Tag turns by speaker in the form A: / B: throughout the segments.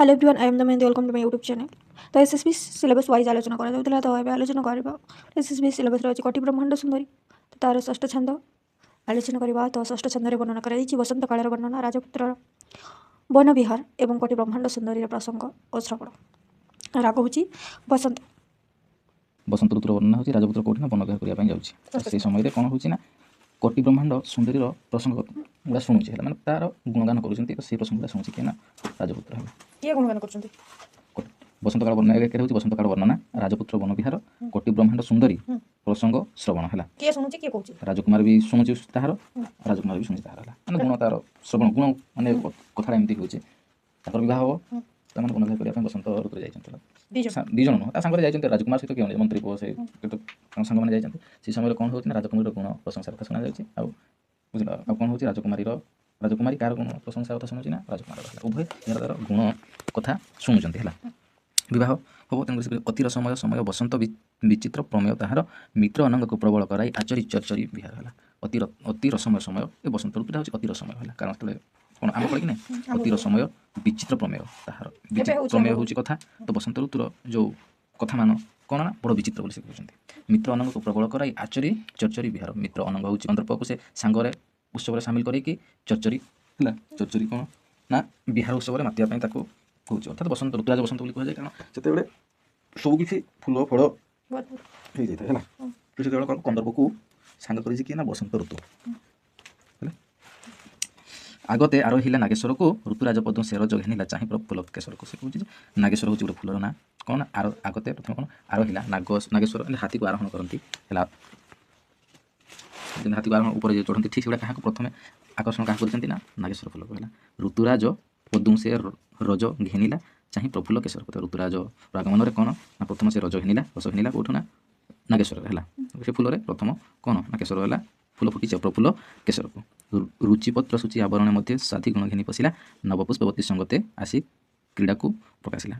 A: Hello everyone, I am the Mehndi. Welcome to my YouTube channel. तो SSB syllabus wise आलोचना करा तो ए आलोचना करबा एसएसबी सिलेबस रही कोटि ब्रह्मांड सुंदरी। तो तार षष्ठ छंद आलोचना करबा। तो षष्ठ छंद वर्णना कर बसंत काल वर्णना, राजपुत्र वन विहार एवं कोटि ब्रह्मांड सुंदरी प्रसंग और श्रवण। राग हूँ बसंत।
B: बसंत ऋतुर वर्णना होची राजपुत्र कोठी ना वन विहार करिया जाऊँ से समय कौन होची ना कोटि ब्रह्मांड सुंदरी प्रसंग गुड़ा शुणुचे मैंने तार गुणगान कर प्रसंग गुड़ा शुणुचे किए ना राजपुत्र
A: किए गुणगान कर
B: बसंत काल वर्णना एक होची बसंत काल वर्णना, राजपुत्र वन विहार, कोटि ब्रह्मांड सुंदरी प्रसंग श्रवण है।
A: किए शुणुची किए कहूची
B: राजकुमार भी शुणुची तार, राजकुमार भी शुणुची तार है माने गुण तार श्रवण गुण माने कथा एमती होची ताकर विवाह हो तमन वन विहार करिया बसंत ऋतु जाइछन दी जन ता संगे जाइछन राजकुमार सहित किए मंत्री पो से संग माने जाइछन से समय कोन होची राजकुमार गुण प्रशंसा कथा सुना जाइछि आ बुझला आ कोन होची राजकुमारी कार गुण प्रशंसा कथा सुनुछि ना राजकुमार उभय यार गुण कथा शुणुचंती है विवाह हम तेणुक अतिर समय समय बसंत विचित्र प्रमेय ताहार मित्र अनंग को प्रबल कराई आचरी चरचरी विहार है अतिर समय समय ये बसंत ऋतुटा हूँ अतिर समय है कारण से कौन आम कल कि ना अतिर समय विचित्र प्रमेय ताहार विचित्र प्रमेय हूँ कथा। तो बसंत ऋतुर जो कथा मान कौन ना बड़ विचित्र बोली से कहते मित्र अनंग को प्रबल कराई आचरी चरचरी विहार। मित्र अनंग हूँ चंद्रप को से सांगरे उत्सव सामिल करके चरचरी है चरचरी कौन ना विहार उत्सव मातिया ताको कौच अर्थात बसंत ऋतुराज बसंत बोली कहुए कारण से सबकि फूल फल हो जाए है तो से कंदर्प को सांग कर किए ना बसंत ऋतु आगते आर हिला नागेश्वर को ऋतुराज पद से रज घेनिला चाहे प्रफुल्ल केशर को से कहूँ नागेश्वर हूँ गोटे फूलर ना कौन आगते प्रथम कौन आर हिला नागेश्वर हाथी को आरोहण करती है हाथी को आरोहण ऊपर चढ़ती ठीक से क्या प्रथम आकर्षण क्या करते ना नागेश्वर फूल को है ऋतुराज पदुं से रज घेनिला चाहे प्रफुल्ल केशर को ऋतुराज आगमन में कौन ना प्रथम से रज घेनिला रस घेनिला कौटू ना नागेश्वर है से फूल प्रथम कौन ना केशर है फूल फुटी प्रफुल्ल केशर को रुचिपत्र सूची आवरण मध्य साथी गुण घेनी पशिला नवपुष्पवती संगते आसी क्रीड़ा को प्रकाशिला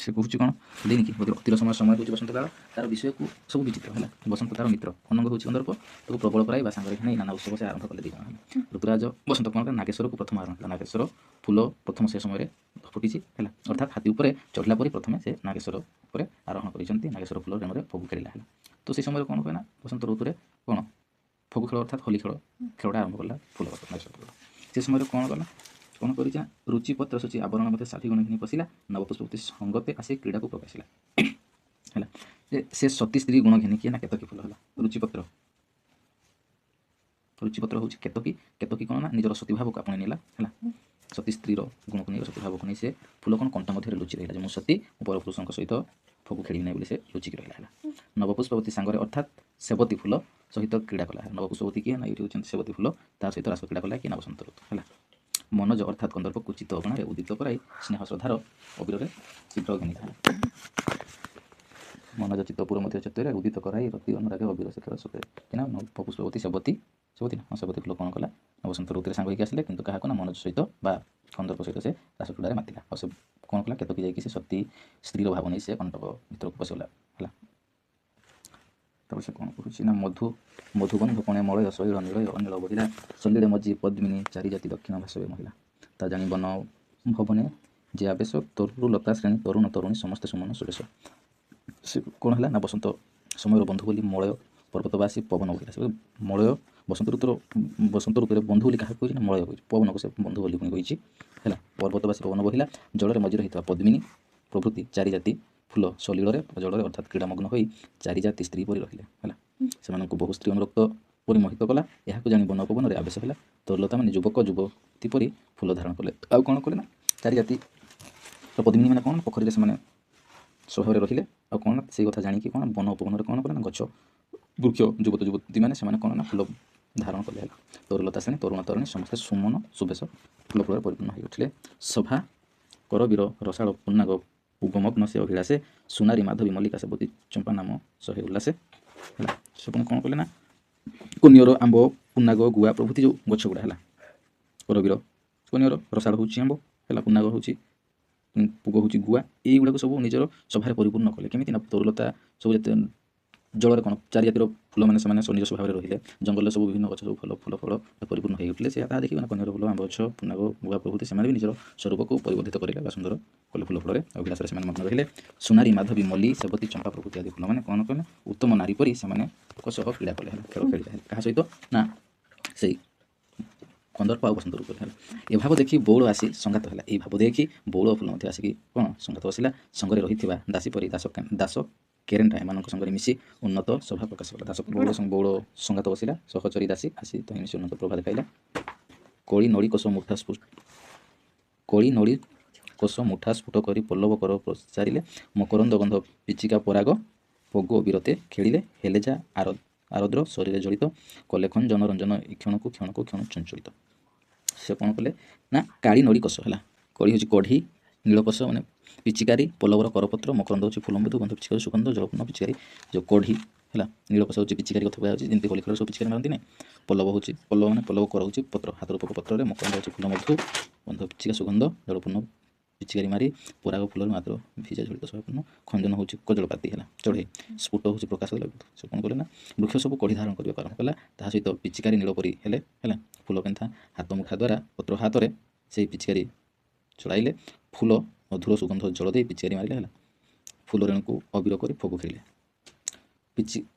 B: से कहूँ कौन देनी कि अतिर समय समय हूँ बसंत काल तार विषय को सब विचित्र है बसंत तार मित्र अनंग हूँ कंदर्प तो प्रबल कराई सांगे घे नाना उत्सव से आरंभ कले दी जन ऋतुराज बसंत कौन नागेश्वर को प्रथम आरंभ नागेश्वर फूल प्रथम से समय फुटी है अर्थात हाथी उपर चढ़ला पर प्रथम से नागेश्वर उपर आरोहण कर नागेश्वर फूल रेणु फगु खेला है। तो से समय कौन हुए ना बसंत ऋतु में कौन फगु खेल अर्थात होली खेलटा आरंभ कला फूल नागेश्वर फूल से समय कौन कला कौन कर रुचिपत्र सूची आवरण मध्य साठी गुण घिनी पशिला नवपुष्पवती संगते आसी क्रीड़ा को प्रकाशिला है से सती स्त्री गुण घिनी किए ना केतकी फूल है रुचिपत्र हूँ केतकी कौन ना निजर सतीभाव को आपणे नेला है सती स्त्री गुण को नहीं सतीभाव को नहीं से फूल कौन कंठ मध्य लुचि रहा मुझे सती पर पुरुषों सहित फगु खेली ना बोली से लुचिक रहा नवपुष्पवती सांगरे अर्थात सेवती फूल सहित क्रीड़ा कला नवपुष्पवती किए ना ये सेवती फूल तार सहित रास क्रीड़ा कला कि ना बसंत ऋतु है मनोज अर्थात कंदर्प कुचित अगण में उदित कराई स्नेह श्रद्धार अबीर शीघ्र घिनी मनोज चित्तपुर मध्य चतुरे उदित कराई रति अनुराग अबीर शीघ्र सुखे कि नवपुष्पवती सेवती सेवती फूल कौन कला बसंत ऋतु सांग होकर आसिले कि क्या ना मनोज सहित कंदर्प सहित से रास क्रीड़ा मातिला और से कौन कला केतकी जाकि से सती स्त्री भाव नहीं से कंटक भर को पशिगला है तब से कौन करुच्छी ना मधुबन धूपणे मलय शैल नीलय अनिल बहिला सलिले मजी पद्मिनी चारि जाति दक्षिण भाषवे महिला ता जानी बन भवने जे आवेश तरुलता श्रेणी तरुण तरुणी समस्ते सुमन सुरेश से कौन है ना बसंत समय बंधु बोली मलय पर्वतवासी पवन बहिला मलय बसंत ऋतु बंधु बोली क्या कही मलय पवन को से बंधु बोली कही है पर्वतवासी पवन बहिला जल मझी रही पद्मिनी प्रभृति चारि जाति फूल सलील जल अर्थात क्रीड़ामग्न हो चारि जाति स्त्री परी रहिले है से बहु स्त्री अनुरक्त परी मोहित कला यह जानी बन पवन में आवेश है तरुलता मैंने युवक युवती परी फूल धारण कले आउ कौन कले ना चारि जाति पद्मिनी मैंने कौन पोखरी से स्वभाव रहिले आ कौन से कथा जाणी कौन बन उपवन कौन कले ना गछ वृक्ष युवत युवती मैंने कौन ना फूल धारण कले तरुलता श्रेणी तरुण तरुणी समस्त सुमन सुबेश फूल फूल परिपूर्ण हो उठिले सभा करवीर रसाल पुन्नाग उगमग्न से अभिलाषे सुनारी माधवी मल्लिका सेवती चंपा नाम सहे उल्लासे है से कौन कले ना कनियर आंब पुन्नाग गुआ प्रभृति जो गछ गुड़ा है करवीर कनियर रसाल हूँ आंब है पुन्नाग हूँ पुग हूँ गुआ युवा सब निजर सभार परिपूर्ण कले केमी तरुलता सब ଜଳରେ କ'ଣ ଚାରିଜାତିର ଫୁଲମାନେ ସେମାନେ ନିଜସ୍ୱ ଭାବରେ ରହିଲେ, ଜଙ୍ଗଲରେ ସବୁ ବିଭିନ୍ନ ଗଛ ସବୁ ଫୁଲ ଫଳ ପରିପୂର୍ଣ୍ଣ ହୋଇ ଉଠିଲେ। ସେ ତାହା ଦେଖି ମାନେ କନିଅର ଫୁଲ, ଆମ୍ବ ଗଛ, ପୁନାଗ, ଗୁଆ ପ୍ରଭୃତି ସେମାନେ ବି ନିଜର ସ୍ୱରୂପକୁ ପରିବର୍ଦ୍ଧିତ କରିଲେ ବା ସୁନ୍ଦର କଲେ ଫୁଲ ଫଳରେ। ଅଭିଳାଷରେ ସେମାନେ ମଗ୍ନ ରହିଲେ। ସୁନାରୀ, ମାଧବୀ, ମଲ୍ଲୀ, ସେବତୀ, ଚମ୍ପା ପ୍ରଭୃତି ଆଦି ଫୁଲମାନେ କ'ଣ କଲେ? ଉତ୍ତମ ନାରୀ ପରି ସେମାନଙ୍କ ସହ କ୍ରୀଡ଼ା କଲେ, ହେଲା, ଖେଳ ଖେଳିଲେ। ହେଲା, କାହା ସହିତ? ନା ସେଇ କନ୍ଦର୍ପ ଆଉ ବସନ୍ତ ଋତୁରେ। ହେଲା, ଏ ଭାବ ଦେଖି ବଉଳ ଆସି ସଙ୍ଗାତ ହେଲା। ଏଇ ଭାବ ଦେଖି ବଉଳ ଫୁଲ ମଧ୍ୟ ଆସିକି କ'ଣ ସଙ୍ଗାତ ବସିଲା। ସଙ୍ଗରେ ରହିଥିବା ଦାସୀ ପରି ଦାସ କେରେଣ୍ଟା ଏମାନଙ୍କ ସଙ୍ଗରେ ମିଶି ଉନ୍ନତ ଶୋଭା ପ୍ରକାଶ କଲା। ବଉଳ ସଙ୍ଗାତ ବସିଲା, ସହଚରୀ ଦାସୀ ଆସି ତହିଁ ମିଶି ଉନ୍ନତ ପ୍ରଭା ଦେଖାଇଲା। କଳି ନଳି କୋଷ ମୁଠା ସ୍ଫୁଟ କରି ପଲ୍ଲବ କର ପ୍ରଚାରିଲେ। ମକରନ୍ଦ ଗନ୍ଧ ପିଚିକା ପରାଗ ପୋଗ ବିରତେ ଖେଳିଲେ। ହେଲେ ଯା ଆରଦ୍ର ଶରୀରେ ଜଡ଼ିତ କଲେ ଖଞ୍ଜନ ରଞ୍ଜନ କ୍ଷଣକୁ କ୍ଷଣ ଚଞ୍ଚଳିତ। ସେ କ'ଣ କଲେ? ନା କାଳି ନଳି କୋଷ। ହେଲା, କଳି ହେଉଛି କଢ଼ି, ନୀଳକୋଷ ମାନେ ପିଚିକାରୀ, ପଲ୍ଲବର କରପତ୍ର, ମକରନ୍ଦ ହେଉଛି ଫୁଲମୃଦୁ, ଗନ୍ଧ ପିଚିକାରୀ ସୁଗନ୍ଧ, ଜଳପୂର୍ଣ୍ଣ ପିଚିକାରୀ ଯେଉଁ କଢ଼ି। ହେଲା, ନୀଳକୋଷ ହେଉଛି ପିଚିକାରୀ କଥା କୁହାଯାଉଛି, ଯେମିତି ହୋଲି ଖେଳରେ ସବୁ ପିଚିକାରୀ ମାରନ୍ତି ନାହିଁ। ପଲ୍ଲବ କର ହେଉଛି ପତ୍ର, ହାତ ରୂପକ ପତ୍ରରେ। ମକରନ୍ଦ ହେଉଛି ଫୁଲମଧୁ, ଗନ୍ଧ ପିଚିକା ସୁଗନ୍ଧ, ଜଳପୂର୍ଣ୍ଣ ପିଚିକାରୀ ମାରି। ପରାଗ ଫୁଲରୁ ମାତ୍ର ଭିଜା ଜଡ଼ିତ ଶୋଭାପୂର୍ଣ୍ଣ। ଖଞ୍ଜନ ହେଉଛି କଜଳପାତି। ହେଲା, ଚଢ଼େଇ। ସ୍ଫୁଟ ହେଉଛି ପ୍ରକାଶ ଦେଲା। ସେ କ'ଣ କଲେ? ନା ବୃକ୍ଷ ସବୁ କଢ଼ି ଧାରଣ କରିବାକୁ ଆରମ୍ଭ କଲା। ତାହା ସହିତ ପିଚିକାରୀ ନୀଳ ପରି ହେଲେ। ହେଲା, ଫୁଲ ପେନ୍ଥା ହାତ ମୁଠା ଦ୍ୱାରା ପତ୍ର ହାତରେ ସେଇ ପିଚିକାରୀ ଚଳାଇଲେ। ଫୁଲ ମଧୁର ସୁଗନ୍ଧ ଜଳ ଦେଇ ପିଚିକାରୀ ମାରିଲେ। ହେଲା, ଫୁଲ ରେଣୁକୁ ଅବିର କରି ଫଗୁ ଖେଳିଲେ।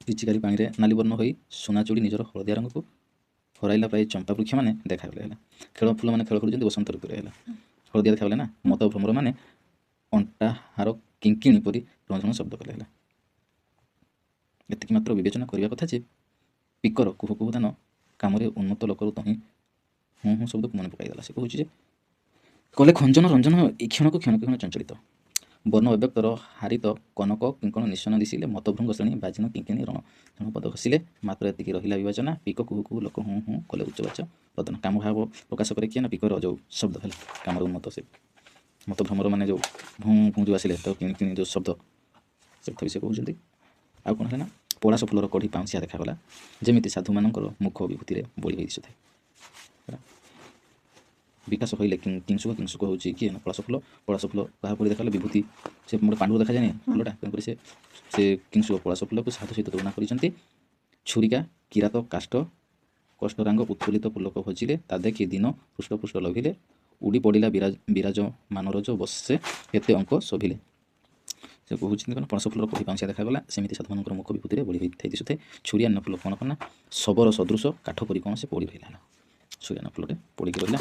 B: ପିଚିକାରୀ ପାଣିରେ ନାଲିବର୍ଣ୍ଣ ହୋଇ ସୁନା ଚୁଡ଼ି ନିଜର ହଳଦିଆ ରଙ୍ଗକୁ ହରାଇଲା ପ୍ରାୟ ଚମ୍ପା ବୃକ୍ଷମାନେ ଦେଖାଗଲେ। ହେଲା, ଫୁଲମାନେ ଖେଳ ଖେଳୁଛନ୍ତି ବସନ୍ତ ଋତୁରେ। ହେଲା, ହଳଦିଆ ଦେଖାଗଲେ ନା। ମତ ଭ୍ରମର ମାନେ ଅଣ୍ଟାହାର କିଙ୍କିଣୀ ପରି ଝଣଝଣ ଶବ୍ଦ କଲେ। ହେଲା, ଏତିକି ମାତ୍ର ବିବେଚନା କରିବା କଥା ଯେ ପିକର କୁହୁ କୁହୁ ଦାନ କାମରେ ଉନ୍ନତ ଲୋକରୁ ତହିଁ ହୁଁ ହୁଁ ଶବ୍ଦକୁ ମନେ ପକାଇଦେଲା। ସେ କହୁଛି ଯେ କଲେ ଖଞ୍ଜନ ରଞ୍ଜନ ଏ କ୍ଷଣକୁ କ୍ଷଣ ଚଞ୍ଚଳିତ। ବର୍ଣ୍ଣ ଅବ୍ୟକ୍ତର ହାରିତ କନକ କିଙ୍କଣ ନିଶନ ଦିଶିଲେ। ମତଭୃଙ୍ଗ ଶ୍ରେଣୀ ବାଜିନ କିଙ୍କିଣୀ ରଣ ପଦ ଘଷିଲେ। ମାତ୍ର ଏତିକି ରହିଲା ବିବେଚନା। ପିକ କୁହୁ କୁହୁ ଲୋକ ହୁଁ ହୁଁ କଲେ ଉଚ୍ଚବାଚ ପଦନ। କାମ ଭାବ ପ୍ରକାଶ କରେ କିଏ? ନା ପିକର ଯେଉଁ ଶବ୍ଦ। ହେଲା, କାମର ଉନ୍ନତ ସେ ମତଭ୍ରମର ମାନେ ଯେଉଁ ଭୁଁ ଭୁଁ ଯେଉଁ ଆସିଲେ ତ କିଣି ଯେଉଁ ଶବ୍ଦ, ସେଟା ବି ସେ କହୁଛନ୍ତି। ଆଉ କ'ଣ ହେଲା? ନା ପଳାଶ ଫୁଲର କଢ଼ି ପାଉଁଶିଆ ଦେଖାଗଲା, ଯେମିତି ସାଧୁମାନଙ୍କର ମୁଖ ବିଭୂତିରେ ବୋଳି ହୋଇ ଦିଶୁଥାଏ। ବିକାଶ ହଇଲେ କିଂଶୁକ ହେଉଛି କିଏ? ନା ପଳାଶ ଫୁଲ କାହା ପରି ଦେଖାଗଲେ? ବିଭୂତି। ସେ ଗୋଟେ ପାଣ୍ଡୁ ଦେଖାଯାଏନି ଫୁଲଟା, ତେଣୁକରି ସେ କିଂଶୁକ ପଳାଶ ଫୁଲକୁ ସାଧୁ ସହିତ ତୁଳନା କରିଛନ୍ତି। ଛୁରିକା କିରାତ କଷ୍ଟରାଙ୍ଗ ଉତ୍ଫୁଲ୍ଲିତ ପୁଲକ ଭଜିଲେ। ତା ଦେଖି ଦିନ ପୃଷ୍ଠ ଲଭିଲେ। ଉଡ଼ି ପଡ଼ିଲା ବିରାଜ ମାନରଜ ବସେ କେତେ ଅଙ୍କ ଶୋଭିଲେ। ସେ କହୁଛନ୍ତି କ'ଣ? ପଣସ ଫୁଲର କଢ଼ି ପାଉଁଶିଆ ଦେଖାଗଲା, ସେମିତି ସାଧୁମାନଙ୍କର ମୁଖ ବିଭୂତିରେ ବୋଳି ହୋଇଥାଏ ଦିଶୁଥାଏ। ଛୁରିଆନ ଫୁଲ କ'ଣ କଲା? ଶବର ସଦୃଶ କାଠ ପରି କ'ଣ ସେ ପୋଡ଼ି ରହିଲା। ଛୁରିଆନ ଫୁଲଟେ ପୋଡ଼ିକି ରହିଲା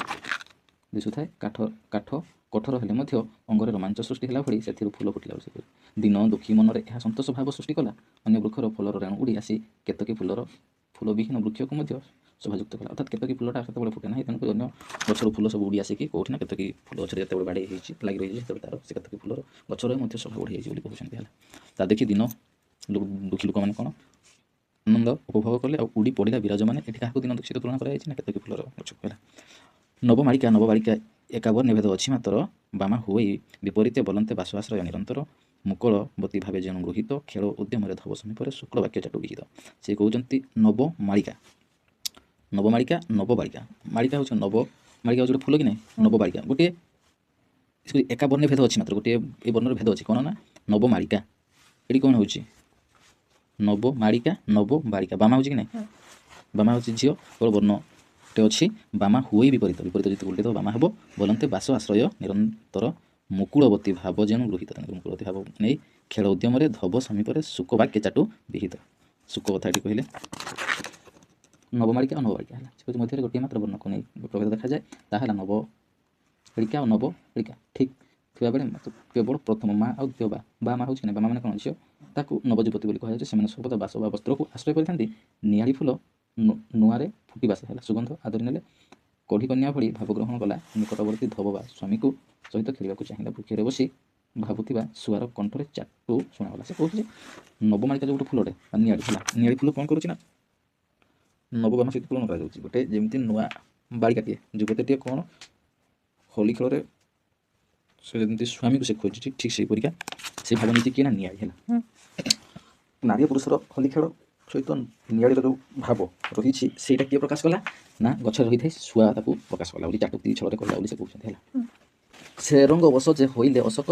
B: ଦିଶୁଥାଏ। କାଠ କଠୋର ହେଲେ ମଧ୍ୟ ଅଙ୍ଗରେ ରୋମାଞ୍ଚ ସୃଷ୍ଟି ହେଲା ଭଳି ସେଥିରୁ ଫୁଲ ଫୁଟିଲା। ଦିନ ଦୁଃଖୀ ମନରେ ଏହା ସନ୍ତୋଷ ଭାବ ସୃଷ୍ଟି କଲା। ଅନ୍ୟ ବୃକ୍ଷର ଫୁଲର ରେଣୁ ଉଡ଼ି ଆସି କେତକୀ ଫୁଲବିହୀନ ବୃକ୍ଷକୁ ମଧ୍ୟ ଶୋଭାଯୁକ୍ତ କଲା। ଅର୍ଥାତ୍ କେତକୀ ଫୁଲଟା ସେତେବେଳେ ଫୁଟେ ନାହିଁ, ତେଣୁକରି ଅନ୍ୟ ଗଛର ଫୁଲ ସବୁ ଉଡ଼ି ଆସିକି କେଉଁଠି ନା କେତକୀ ଫୁଲ ଗଛରେ ଯେତେବେଳେ ବାଡ଼େଇ ହେଇଛି ଲାଗି ରହିଛି, ସେତେବେଳେ ତାର ସେ କେତକୀ ଫୁଲର ଗଛରେ ମଧ୍ୟ ଶୋଭା ବଢ଼ି ଯାଇଛି ବୋଲି କହୁଛନ୍ତି। ହେଲା, ତା ଦେଖି ଦିନ ଦୁଃଖୀ ଲୋକମାନେ କ'ଣ ଆନନ୍ଦ ଉପଭୋଗ କଲେ। ଆଉ ଉଡ଼ି ପଡ଼ିଲା ବିରାଜମାନେ, ଏଠି କାହାକୁ ଦିନ ଦୁଃଖୀ ସହିତ ତୁଳନା କରାଯାଇଛି? ନା କେତକୀ ଫୁଲର ଗଛକୁ। ହେଲା, ନବମାଳିକା ଏକାବର୍ଣ୍ଣ ଭେଦ ଅଛି ମାତ୍ର। ବାମା ହୋଇ ବିପରୀତେ ବଲନ୍ତେ ବାସ ଆଶ୍ରୟ ନିରନ୍ତର। ମୁକୁଳବତୀ ଭାବେ ଯେଣୁ ଗୃହୀତ ଖେଳ ଉଦ୍ୟମରେ ଧବ ସମୀପରେ ଶୁକ୍ଳ ବାକ୍ୟ ଚାଟୁ ବିହିତ। ସେ କହୁଛନ୍ତି ନବମାଳିକା ମାଳିକା ହେଉଛି ନବମାଳିକା ହେଉଛି ଗୋଟେ ଫୁଲ କି ନାହିଁ? ନବମାଳିକା ଗୋଟିଏ ଏକାବର୍ଣ୍ଣ ଭେଦ ଅଛି ମାତ୍ର, ଗୋଟିଏ ଏ ବର୍ଣ୍ଣର ଭେଦ ଅଛି। କ'ଣ? ନା ନବମାଳିକା। ଏଠି କ'ଣ ହେଉଛି? ନବମାଳିକା ବାମା ହେଉଛି କି ନାହିଁ? ବାମା ହେଉଛି ଝିଅ, ବର୍ଣ୍ଣଟେ ଅଛି। ବାମା ହୁଏ ବିପରୀତ ଯଦି ଉଲ୍ଲେଖ ବାମା ହେବ। ବଲନ୍ତେ ବାସ ଆଶ୍ରୟ ନିରନ୍ତର। ମୁକୁଳବତୀ ଭାବ ଯେଣୁ ଗୃହୀତ। ମୁକୁଳବତୀ ଭାବ ନେଇ ଖେଳ ଉଦ୍ୟମରେ ଧବ ସମୀପରେ ଶୁକ ବାକ୍ୟ ଚାଟୁ ବିହିତ। ଶୁକ କଥା ଏଠି କହିଲେ ନବମାଳିକା ଆଉ ନବମାଳିକା। ହେଲା, ସେ ମଧ୍ୟରେ ଗୋଟିଏ ମାତ୍ର ବର୍ଣ୍ଣକୁ ନେଇ ପ୍ରଭେଦ ଦେଖାଯାଏ। ତାହା ହେଲା ନବମାଳିକା ଆଉ ନବମାଳିକା। ଠିକ୍ ଥିବାବେଳେ କେବଳ ପ୍ରଥମ ମା ଆଉ ଦ୍ୱିତୀୟ ବା ମା ହେଉଛି କି ନାହିଁ? ବାମା ମାନେ କ'ଣ? ଝିଅ। ତାକୁ ନବଯୁବତୀ ବୋଲି କୁହାଯାଉଛି। ସେମାନେ ସର୍ବଦା ବାସ ବା ବସ୍ତ୍ରକୁ ଆଶ୍ରୟ କରିଥାନ୍ତି। ନିଆଳି ଫୁଲ ନୂଆରେ ଫୁଟି ବାସ। ହେଲା, ସୁଗନ୍ଧ ଆଦରି ନେଲେ। କଢ଼ି କନ୍ୟା ଭଳି ଭାବ ଗ୍ରହଣ କଲା। ନିକଟବର୍ତ୍ତୀ ଧବ ବା ସ୍ୱାମୀକୁ ସହିତ ଖେଳିବାକୁ ଚାହିଁଲା। ବୃକ୍ଷରେ ବସି ଭାବୁଥିବା ଶୁଆର କଣ୍ଠରେ ଚାଟୁ ଶୁଣାଗଲା। ସେ କହୁଛି ଯେ ନବମାଳିକା ଯେଉଁ ଗୋଟେ ଫୁଲଟେ ନିଆଳି। ହେଲା, ନିଆଳି ଫୁଲ କ'ଣ କରୁଛି? ନା ନବବାମ ସହିତ ତୁଳନା କରାଯାଉଛି। ଗୋଟେ ଯେମିତି ନୂଆ ବାଳିକାଟିଏ ଯୁବତୀଟିଏ କ'ଣ ହୋଲି ଖେଳରେ ସେ ଯେମିତି ସ୍ୱାମୀକୁ ସେ ଖୋଜୁଛି, ଠିକ୍ ସେହିପରିକା ସେ ଭାବ ନେଇଛି କିଏ? ନା ନିଆଳି। ହେଲା, ନାରୀ ପୁରୁଷର ହୋଲି ଖେଳ ସହିତ ନିଆଳିର ଯେଉଁ ଭାବ ରହିଛି ସେଇଟା କିଏ ପ୍ରକାଶ କଲା? ନା ଗଛରେ ରହିଥାଏ ଶୁଆ ତାକୁ ପ୍ରକାଶ କଲା ବୋଲି ଚାଟୁକ୍ତି ଛଳରେ କହିଲା ବୋଲି ସେ କହୁଛନ୍ତି। ହେଲା, ସେ ରଙ୍ଗ ବସ ଯେ ହୋଇଲେ ଅଶୋକ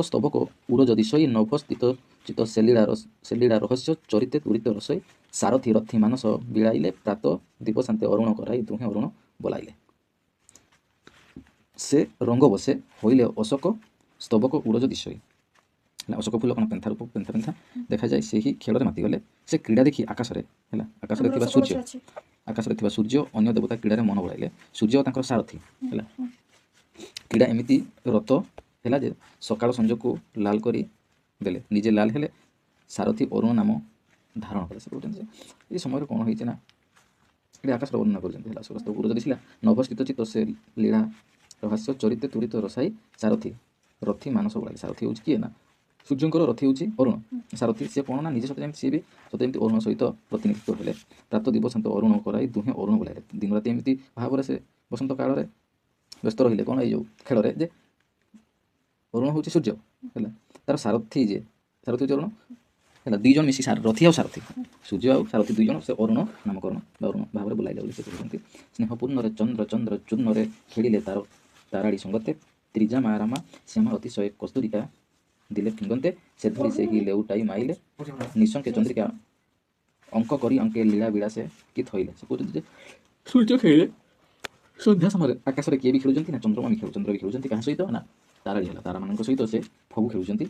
B: ସ୍ତବକ ଉରଜ ଦିଶଇ ନଭସ୍ଥିତ ଚିତ ସେଲିଳା ରହସ୍ୟ ଚରିତେ ତୁରିତ ରସଇ ସାରଥି ରଥି ମାନସ ବିଳାଇଲେ ପ୍ରାତ ଦୀପଶାନ୍ତେ ଅରୁଣ କରାଇ ଦୁହେଁ ଅରୁଣ ବୋଲାଇଲେ। ସେ ରଙ୍ଗ ବସେ ହୋଇଲେ ଅଶୋକ ସ୍ତବକ ଉରଜ ଦିଶଇ ହେଲା ଅଶୋକ ଫୁଲ କ'ଣ ପେନ୍ଥା ରୂପ ପେନ୍ଥା ପେନ୍ଥା ଦେଖାଯାଏ ସେହି ଖେଳରେ ମାତିଗଲେ। ସେ କ୍ରୀଡ଼ା ଦେଖି ଆକାଶରେ ହେଲା ଆକାଶରେ ଥିବା ସୂର୍ଯ୍ୟ ଅନ୍ୟ ଦେବତା କ୍ରୀଡ଼ାରେ ମନ ବଳାଇଲେ। ସୂର୍ଯ୍ୟ ତାଙ୍କର ସାରଥି ହେଲା କ୍ରୀଡ଼ା ଏମିତି ରତ ହେଲା ଯେ ସକାଳ ସଞ୍ଜକୁ ଲାଲ କରି ଦେଲେ ନିଜେ ଲାଲ ହେଲେ ସାରଥି ଅରୁଣ ନାମ ଧାରଣ କଲେ। ସେ କହୁଛନ୍ତି ଯେ ଏ ସମୟରେ କ'ଣ ହେଇଛି ନା ଏଠି ଆକାଶର ବର୍ଣ୍ଣନା କରୁଛନ୍ତି ହେଲା ଅଶୋକ ସ୍ତବକ ଉରଜ ଦିଶିଲା ନଭସ୍ଥିତ ଚିତ୍ତ ସେ ଲୀଳା ରହସ୍ୟ ଚରିତେ ତୁରିତ ରସାଇ ସାରଥି ରଥି ମାନସ ବଳାଇଲେ। ସାରଥି ହେଉଛି କିଏ ନା ସୂର୍ଯ୍ୟଙ୍କର ରଥି ହେଉଛି ଅରୁଣ। ସାରଥି ସିଏ କ'ଣ ନା ନିଜେ ସତେ ଯେମିତି ସିଏ ବି ସତେ ଯେମିତି ଅରୁଣ ସହିତ ପ୍ରତିନିଧିତ୍ୱ ହେଲେ। ପ୍ରାତ ଦିବସନ୍ତ ଅରୁଣ କରାଇ ଦୁହେଁ ଅରୁଣ ବୋଲାଇଲେ। ଦିନ ରାତି ଏମିତି ଭାବରେ ସେ ବସନ୍ତ କାଳରେ ବ୍ୟସ୍ତ ରହିଲେ କ'ଣ ଏଇ ଯେଉଁ ଖେଳରେ ଯେ ଅରୁଣ ହେଉଛି ସୂର୍ଯ୍ୟ ହେଲା ତାର ସାରଥି ହେଉଛି ଅରୁଣ ହେଲା ଦୁଇ ଜଣ ମିଶି ରଥି ଆଉ ସାରଥି ସୂର୍ଯ୍ୟ ଆଉ ସାରଥି ଦୁଇ ଜଣ ସେ ଅରୁଣ ନାମକରଣ ବା ଅରୁଣ ଭାବରେ ବୋଲାଇଲେ ବୋଲି ସେ କହୁଛନ୍ତି। ସ୍ନେହପୂର୍ଣ୍ଣରେ ଚନ୍ଦ୍ର ଚୂର୍ଣ୍ଣରେ ଖେଳିଲେ ତାର ତାରାଡ଼ି ସଙ୍ଗତେ ତ୍ରିଜା ମା ରାମା ଶ୍ୟାମା ଅତିଶୟ କସ୍ତୁରିକା ଦିଲେ ଫିଙ୍ଗନ୍ତେ ସେ ଧରି ସେହି ଲେଉଟାଇ ମାଇଲେ ନିଶଙ୍କେ ଚନ୍ଦ୍ରିକା ଅଙ୍କ କରି ଅଙ୍କେ ଲୀଳା ବିଳାସେ କି ଥଇଲେ। ସେ କହୁଛନ୍ତି ଯେ ସୂର୍ଯ୍ୟ ଖେଳିଲେ ସନ୍ଧ୍ୟା ସମୟରେ ଆକାଶରେ କିଏ ବି ଖେଳୁଛନ୍ତି ନା ଚନ୍ଦ୍ର ବି ଖେଳୁଛନ୍ତି କାହା ସହିତ ନା ତାରାଡ଼ି ହେଲା ତାରାମାନଙ୍କ ସହିତ ସେ ଫଗୁ ଖେଳୁଛନ୍ତି।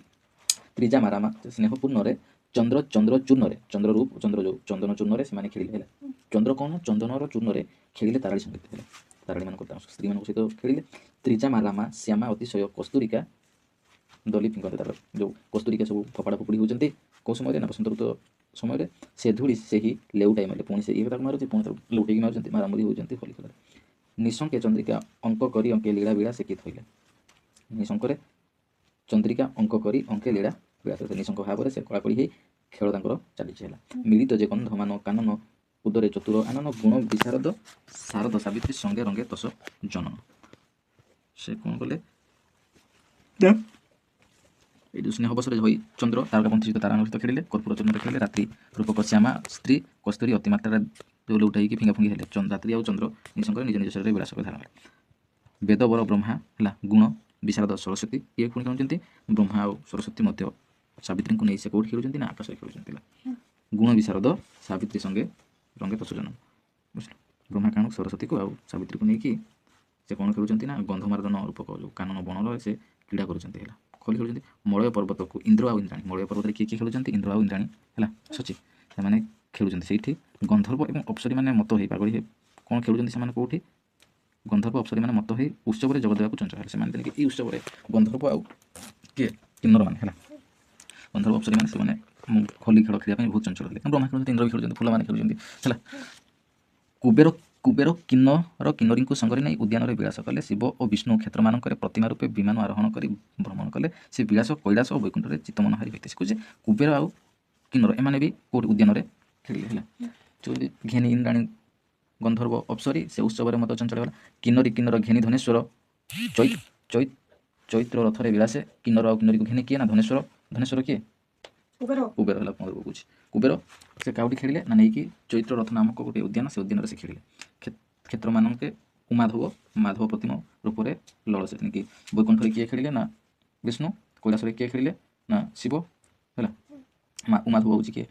B: ତ୍ରିଜା ମା ରାମା ସ୍ନେହପୂର୍ଣ୍ଣରେ ଚନ୍ଦ୍ର ଚୂର୍ଣ୍ଣରେ ଚନ୍ଦ୍ର ଯେଉଁ ଚନ୍ଦନ ଚୂର୍ଣ୍ଣରେ ସେମାନେ ଖେଳିଲେ ହେଲା ଚନ୍ଦ୍ର କ'ଣ ଚନ୍ଦନର ଚୂର୍ଣ୍ଣରେ ଖେଳିଲେ ତାରାଡ଼ି ସଙ୍ଗୀତ ହେଲା ତାରାଡ଼ିମାନଙ୍କ ସ୍ତ୍ରୀମାନଙ୍କ ସହିତ ଖେଳିଲେ। ତ୍ରିଜା ମା ରାମା ଶ୍ୟାମା ଅତିଶୟ କସ୍ତୁରିକା ଦଲି ଫିଙ୍ଗନ୍ତେ ତାର ଯେଉଁ କସ୍ତୁରିକା ସବୁ ଫୋପାଡ଼ା ଫୋପଡ଼ି ହେଉଛନ୍ତି କେଉଁ ସମୟରେ ନା ବସନ୍ତ ଋତୁ ସମୟରେ ସେ ଧୂଳି ସେହି ଲେଉଟାଇ ମାରିଲେ ପୁଣି ସେ ଇଏ ତାକୁ ମାରୁଛି ପୁଣି ତାକୁ ଲଉଟେଇକି ମାରୁଛନ୍ତି ମାରାମୁରି ହେଉଛନ୍ତି ହୋଲି ଖେଳରେ। ନିଶଙ୍କେ ଚନ୍ଦ୍ରିକା ଅଙ୍କ କରି ଅଙ୍କେ ଲୀଳା ବିଳାସେ କି ଥଇଲେ। ନିଶଙ୍କରେ ଚନ୍ଦ୍ରିକା ଅଙ୍କ କରି ଅଙ୍କେ ଲୀଳା ବିଳାସ ନିଶଙ୍କ ଭାବରେ ସେ କଳାକଳି ହେଇ ଖେଳ ତାଙ୍କର ଚାଲିଛି ହେଲା। ମିଳିତ ଯେ ଗନ୍ଧ ମାନ କାନନ ଉଦରେ ଚତୁର ଆନନ ଗୁଣ ବିଶାରଦ ଶାରଦ ସାବିତ୍ରୀ ସଙ୍ଗେ ରଙ୍ଗେ ତସ ଜନନ। ସେ କ'ଣ କଲେ এই ଯେଉଁ ସ୍ନେହ ବସରେ ହୋଇ ଚନ୍ଦ୍ର ତାରକାପନ୍ଥୀ ସହିତ ତାରାଙ୍କ ସହିତ ଖେଳିଲେ କର୍ପୂର ଚୂର୍ଣ୍ଣରେ ଖେଳିଲେ ରାତ୍ରି ରୂପକ ଶ୍ୟାମା ସ୍ତ୍ରୀ କସ୍ତୁରୀ ଅତିମାତ୍ରାରେ ଯେଉଁ ଲଉଟାଇକି ଫିଙ୍ଗାଫିଙ୍ଗି ହେଲେ ରାତ୍ରି ଆଉ ଚନ୍ଦ୍ର ନିଶଙ୍କର ନିଜ ନିଜ ଶରୀରରେ ବିଳାସ ଧାରଣ ହେଲେ। ବେଦବର ବ୍ରହ୍ମା ହେଲା ଗୁଣ ବିଶାରଦ ସରସ୍ୱତୀ ଇଏ ପୁଣି ଖେଳୁଛନ୍ତି ବ୍ରହ୍ମା ଆଉ ସରସ୍ୱତୀ ମଧ୍ୟ ସାବିତ୍ରୀଙ୍କୁ ନେଇ ସେ କେଉଁଠି ଖେଳୁଛନ୍ତି ନା ଆକାଶରେ ଖେଳୁଛନ୍ତି ହେଲା। ଗୁଣ ବିଶାରଦ ସାବିତ୍ରୀ ସଙ୍ଗେ ରଙ୍ଗେ ତସଜନ ବୁଝିଲ ବ୍ରହ୍ମା କାଣୁ ସରସ୍ୱତୀକୁ ଆଉ ସାବିତ୍ରୀକୁ ନେଇକି ସେ କ'ଣ ଖେଳୁଛନ୍ତି ନା ଗନ୍ଧମାର୍ଦ୍ଦନ ରୂପକ ଯେଉଁ କାନନ ବଣରେ ସେ କ୍ରୀଡ଼ା କରୁଛନ୍ତି ହେଲା ଖୋଲି ଖେଳୁଛନ୍ତି। ମଳୟ ପର୍ବତକୁ ଇନ୍ଦ୍ର ଆଉ ଇନ୍ଦ୍ରାଣୀ ମଳୟ ପର୍ବତରେ କିଏ କିଏ ଖେଳୁଛନ୍ତି ଇନ୍ଦ୍ର ଆଉ ଇନ୍ଦ୍ରାଣୀ ହେଲା ସଚି ସେମାନେ ଖେଳୁଛନ୍ତି ସେଇଠି ଗନ୍ଧର୍ବ ଏବଂ ଅପ୍ସରୀମାନେ ମତ ହେଇ ପାଗଳି କ'ଣ ଖେଳୁଛନ୍ତି ସେମାନେ କେଉଁଠି ଗନ୍ଧର୍ବ ଅପ୍ସରୀମାନେ ମତ ହେଇ ଉତ୍ସବରେ ଯୋଗ ଦେବାକୁ ଚଞ୍ଚଳ ହେଲେ। ସେମାନେ ତେଣିକି ଏଇ ଉତ୍ସବରେ ଗନ୍ଧର୍ବ ଆଉ କିଏ କିନ୍ନରମାନେ ହେଲା ଗନ୍ଧର୍ବ ଅପ୍ସରୀମାନେ ସେମାନେ ହୋଲି ଖେଳ ଖେଳିବା ପାଇଁ ବହୁତ ଚଞ୍ଚଳ ହେଲେ। ବ୍ରହ୍ମା ଖେଳୁଛନ୍ତି ଇନ୍ଦ୍ର ବି ଖେଳୁଛନ୍ତି ଫୁଲମାନେ ଖେଳୁଛନ୍ତି ହେଲା। କୁବେର କିନ୍ନରୀଙ୍କୁ ସଙ୍ଗରେ ନେଇ ଉଦ୍ୟାନରେ ବିଳାସ କଲେ। ଶିବ ଓ ବିଷ୍ଣୁ କ୍ଷେତ୍ରମାନଙ୍କରେ ପ୍ରତିମା ରୂପେ ବିମାନ ଆରୋହଣ କରି ଭ୍ରମଣ କଲେ। ସେ ବିଳାସ କୈଳାସ ଓ ବୈକୁଣ୍ଠରେ ଚିତ୍ତମନହାରି ହୋଇଥାଏ। ସେ କହୁଛି କୁବେର ଆଉ କିନ୍ନର ଏମାନେ ବି କେଉଁଠି ଉଦ୍ୟାନରେ ଖେଳିଲେ ହେଲା। ଯଦି ଘେନି ଇନ୍ଦ୍ରାଣୀ ଗନ୍ଧର୍ବ ଅପ୍ସରୀ ସେ ଉତ୍ସବରେ ମତ ଚଞ୍ଚଳ ହେଲା। କିନ୍ନର ଘେନି ଧନେଶ୍ୱର ଚୈତ୍ର ରଥରେ ବିଳାସେ। କିନ୍ନର ଆଉ କିନ୍ନରୀକୁ ଘେନି କିଏ ନା ଧନେଶ୍ୱର କିଏ କୁବେର ହେଲା କହୁଛି କୁବେର ସେ କାଉଠି ଖେଳିଲେ ନା ନେଇକି ଚୈତ୍ର ରଥ ନାମକ ଗୋଟେ ଉଦ୍ୟାନ ସେ ଉଦ୍ୟାନରେ ସେ ଖେଳିଲେ। କ୍ଷେତ୍ରମାନଙ୍କେ ମାଧବ ପ୍ରତିମ ରୂପରେ ଲଳ ସେ ତେଣିକି ବୈକୁଣ୍ଠରେ କିଏ ଖେଳିଲେ ନା ବିଷ୍ଣୁ କୈଳାସରେ କିଏ ଖେଳିଲେ ନା ଶିବ ହେଲା। ଉମାଧବ ହେଉଛି କିଏ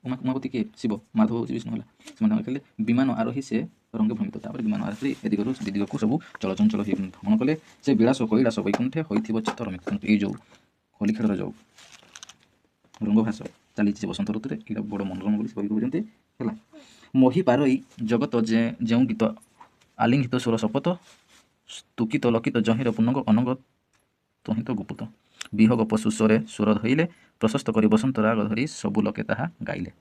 B: ଉମାପତି କିଏ ଶିବ ମାଧବ ହେଉଛି ବିଷ୍ଣୁ ହେଲା। ସେମାନେ ଖେଳିଲେ ବିମାନ ଆରୋହୀ ସେ ରଙ୍ଗେ ଭ୍ରମିତ ତାପରେ ବିମାନ ଆରୋହୀ ଏ ଦିଗରୁ ସେ ଦିଗକୁ ସବୁ ଚଳଚଞ୍ଚଳ ହୋଇ ଭ୍ରମଣ କଲେ। ସେ ବିଳାସ କୈଳାସ ବୈକୁଣ୍ଠେ ହୋଇଥିବ ଚିତ୍ତ ରମିତ। ଏଇ ଯେଉଁ ହୋଲି ଖେଳର ଯେଉଁ ରଙ୍ଗଭାଷ ଚାଲିଛି ବସନ୍ତ ଋତୁରେ ଏଇଟା ବଡ଼ ମନୋରମ ବୋଲି ସେ କବି କହୁଛନ୍ତି ହେଲା। ମୋହି ପାରଇ ଜଗତ ଯେଉଁ ଗୀତ ଆଲିଙ୍ଗିତ ସୁର ଶପଥ ସ୍ତୁକିତ ଲକିତ ଜହିର ପୁନଙ୍ଗ ଅନଙ୍ଗ ତହିଁତ ଗୁପୁତ ବିହଗ ପଶୁସ୍ୱରେ ସୁର ଧଇଲେ ପ୍ରଶସ୍ତ କରି ବସନ୍ତ ରାଗ ଧରି ସବୁ ଲୋକେ ତାହା ଗାଇଲେ।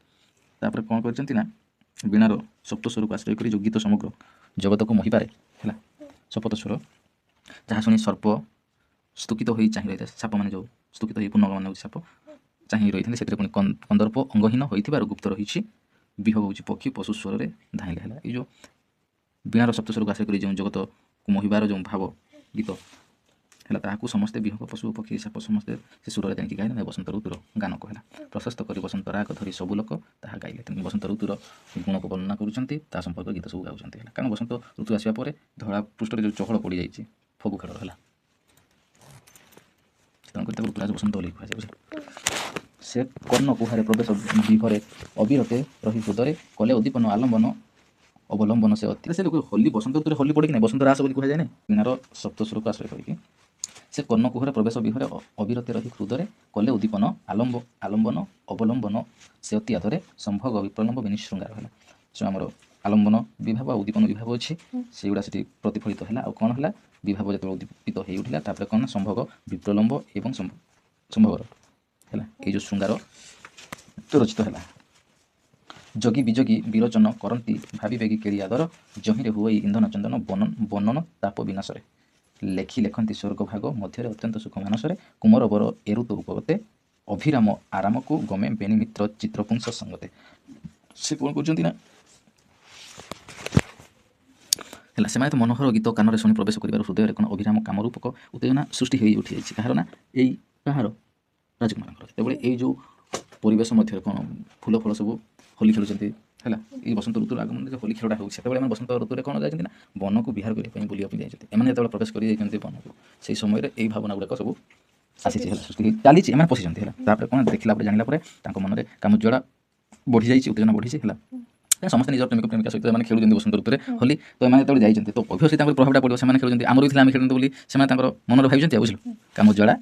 B: ତାପରେ କ'ଣ କରିଛନ୍ତି ନା ବୀଣାର ସପ୍ତସ୍ୱରକୁ ଆଶ୍ରୟ କରି ଯେଉଁ ଗୀତ ସମଗ୍ର ଜଗତକୁ ମୋହିପାରେ ହେଲା ଶପଥ ସ୍ୱର ଯାହା ଶୁଣି ସର୍ପ ସ୍ତୁକିତ ହୋଇ ଚାହିଁ ରହିଥାଏ। ସାପମାନେ ଯେଉଁ ସ୍ତୁକିତ ହୋଇ ପୁନଙ୍ଗ ମାନେ ହେଉଛି ସାପ ଚାହିଁ ରହିଥାନ୍ତି ସେଥିରେ ପୁଣି କନ୍ଦର୍ପ ଅଙ୍ଗହୀନ ହୋଇଥିବାରୁ ଗୁପ୍ତ ରହିଛି। ବିହଗ ହେଉଛି ପକ୍ଷୀ ପଶୁ ସ୍ୱରରେ ଧାଇଁଲେ ହେଲା। ଏଇ ଯେଉଁ ବୀଣାର ସପ୍ତସ୍ୱରକୁ ଆଶ୍ରୟ କରି ଯେଉଁ ଜଗତକୁ ମୋହିବାର ଯେଉଁ ଭାବ ଗୀତ ହେଲା ତାହାକୁ ସମସ୍ତେ ବିହଗ ପଶୁ ପକ୍ଷୀ ସାପ ସମସ୍ତେ ସେ ସୁରରେ ତେଣିକି ଗାଇଲେ ବସନ୍ତ ଋତୁର ଗାନକୁ ହେଲା। ପ୍ରଶସ୍ତ କରି ବସନ୍ତ ରାଗ ଧରି ସବୁ ଲୋକ ତାହା ଗାଇଲେ। ତେଣୁ ବସନ୍ତ ଋତୁର ଗୁଣକୁ ବର୍ଣ୍ଣନା କରୁଛନ୍ତି ତା ସମ୍ପର୍କରେ ଗୀତ ସବୁ ଗାଉଛନ୍ତି ହେଲା। କାରଣ ବସନ୍ତ ଋତୁ ଆସିବା ପରେ ଧଳା ପୃଷ୍ଠରେ ଯେଉଁ ଚହଳ ପଡ଼ିଯାଇଛି ଫଗୁ ଖେଳର ହେଲା। ତେଣୁକରି ତାକୁ ଋତୁରାଜ ବସନ୍ତ ବୋଲି କୁହାଯାଏ। ବୁଝିଲ? ସେ କର୍ଣ୍ଣ କୁହାରେ ପ୍ରବେଶ ବିଭରେ ଅବିରତେ ରହି ହୃଦୟରେ କଲେ ଉଦ୍ଦୀପନ ଆଲମ୍ବନ ଅବଲମ୍ବନ ସେ ଅତି ସେ ଲୋକ ହୋଲି ବସନ୍ତ ଋତୁରେ ହୋଲି ପଡ଼େ କି ନାହିଁ ବସନ୍ତ ରାସ ବୋଲି କୁହାଯାଏ ନାହିଁ। ବୀଣାର ସପ୍ତସ୍ୱରକୁ ଆଶ୍ରୟ କରିକି ସେ କର୍ଣ୍ଣ କୁହରେ ପ୍ରବେଶ ବିହରେ ଅବିରତେ ରହି ହୃଦୟରେ କଲେ ଉଦ୍ଦୀପନ ଆଲମ୍ବନ ଅବଲମ୍ବନ ସେ ଅତି ଆଧରେ ସମ୍ଭୋଗ ବିପ୍ରଲମ୍ବ ବିନିଶୃଙ୍ଗାର ହେଲା। ଆମର ଆଲମ୍ବନ ବିଭାବ ଆଉ ଉଦ୍ଦୀପନ ବିଭାବ ଅଛି, ସେଇଗୁଡ଼ା ସେଠି ପ୍ରତିଫଳିତ ହେଲା। ଆଉ କ'ଣ ହେଲା, ବିଭାବ ଯେତେବେଳେ ଉଦ୍ଦୀପିତ ହେଇ ଉଠିଲା ତାପରେ କ'ଣ ସମ୍ଭୋଗ ବିପ୍ରଲମ୍ବ ଏବଂ ସମ୍ଭୋଗର ହେଲା ଏଇ ଯେଉଁ ଶୃଙ୍ଗାର ରଚିତ ହେଲା। ଯୋଗୀ ବିଯୋଗୀ ବିରୋଚନ କରନ୍ତି ଭାବି ବେଗୀ କେଳି ଆଦର ଜହିଁରେ ହୁଏ ଇନ୍ଧନ ଚନ୍ଦନ ବନନ ତାପ ବିନାଶରେ ଲେଖନ୍ତି ସ୍ୱର୍ଗ ଭାଗ ମଧ୍ୟରେ ଅତ୍ୟନ୍ତ ସୁଖ ମାନସରେ କୁମର ବର ଏରୁତ ଉପଗତେ ଅଭିରାମ ଆରାମକୁ ଗମେ ବେନି ମିତ୍ର ଚିତ୍ରପୁଂସ ସଙ୍ଗତେ। ସେ କ'ଣ କରୁଛନ୍ତି ନା ହେଲା, ସେମାନେ ତ ମନୋହର ଗୀତ କାନରେ ଶୁଣି ପ୍ରବେଶ କରିବାରୁ ହୃଦୟରେ କ'ଣ ଅଭିରାମ କାମରୂପକ ଉତ୍ତେଜନା ସୃଷ୍ଟି ହୋଇ ଉଠିଯାଇଛି। କାହାର ନା ଏଇ କାହାର ରାଜକୁମାରଙ୍କର। ଯେତେବେଳେ ଏଇ ଯେଉଁ ପରିବେଶ ମଧ୍ୟରେ କ'ଣ ଫୁଲ ଫଳ ସବୁ ହୋଲି ଖେଳୁଛନ୍ତି ହେଲା, ଏଇ ବସନ୍ତ ଋତୁର ଆଗମନରେ ଯେ ହୋଲି ଖେଳଟା ହେଉଛି ସେତେବେଳେ ଏମାନେ ବସନ୍ତ ଋତୁରେ କ'ଣ ଯାଇଛନ୍ତି ନା ବନକୁ ବିହାର କରିବା ପାଇଁ ବୁଲିବା ପାଇଁ ଯାଇଛନ୍ତି। ଏମାନେ ଯେତେବେଳେ ପ୍ରବେଶ କରି ଯାଇଛନ୍ତି ବନକୁ ସେଇ ସମୟରେ ଏଇ ଭାବନା ଗୁଡ଼ାକ ସବୁ ଆସିଛି ହେଲା, ସୃଷ୍ଟି ଚାଲିଛି, ଏମାନେ ପଶିଛନ୍ତି ହେଲା। ତାପରେ କ'ଣ ଦେଖିଲା ପରେ ଜାଣିଲା ପରେ ତାଙ୍କ ମନରେ କାମଜ୍ୱାଳା ବଢ଼ିଯାଇଛି, ଉତ୍ତେଜନା ବଢ଼ିଛି ହେଲା। ସମସ୍ତେ ନିଜର ପ୍ରେମିକ ପ୍ରେମିକା ସହିତ ଏମାନେ ଖେଳୁଛନ୍ତି ବସନ୍ତ ଋତୁରେ ହୋଲି। ତ ଏମାନେ ଯେତେବେଳେ ଯାଇଛନ୍ତି ତ ଅଭିୟସଲି ତାଙ୍କର ପ୍ରଭାବଟା ପଡ଼ିବ। ସେମାନେ ଖେଳୁଛନ୍ତି ଆମର ବି ଥିଲା ଆମେ ଖେଳନ୍ତୁ ବୋଲି ସେମାନେ ତାଙ୍କର ମନରେ ଭାବିଛନ୍ତି ଆଉ ବୁଝିଲୁ କାମଜ୍ୱାଳା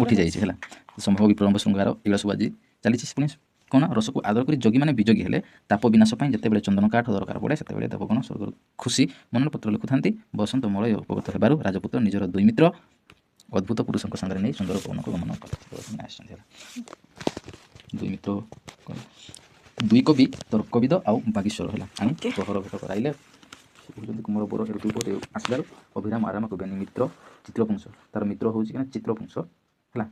B: ଉଠିଯାଇଛି ହେଲା। ସମ୍ଭବ ବିପ୍ରଲମ୍ବ ଶୃଙ୍ଗାର ଏଗୁଡ଼ା ସବୁ ଆଜି ଚାଲିଛି। ପୁଣି କ'ଣ ରସକୁ ଆଦର କରି ଯୋଗୀମାନେ ବିଯୋଗୀ ହେଲେ ତାପ ବିନାଶ ପାଇଁ ଯେତେବେଳେ ଚନ୍ଦନ କାଠ ଦରକାର ପଡ଼େ ସେତେବେଳେ ଦେବଗଣ ସ୍ୱର୍ଗରୁ ଖୁସି ମନର ପତ୍ର ଲେଖୁଥାନ୍ତି। ବସନ୍ତ ମଳୟ ଉପଗତ ହେବାରୁ ରାଜପୁତ୍ର ନିଜର ଦୁଇ ମିତ୍ର ଅଦ୍ଭୁତ ପୁରୁଷଙ୍କ ସାଙ୍ଗରେ ନେଇ ସୁନ୍ଦର ପବନକୁ ଗମନ କଲେ। ଆସିଛନ୍ତି ହେଲା ଦୁଇ ମିତ୍ର ଦୁଇ କବି ତର୍କବିଦ ଆଉ ବାଗୀଶ୍ୱର ହେଲା ଆଣି ପ୍ରହର ଭେଟ କରାଇଲେ। କହୁଛନ୍ତି କୁମର ବର ଏରୁତ ଉପରେ ଆସିଲାରୁ ଅଭିରାମ ଆରାମକୁ ବେନି ମିତ୍ର ଚିତ୍ରପୁଂସ, ତାର ମିତ୍ର ହେଉଛି କିନା ଚିତ୍ରପୁଂସ ହେଲା।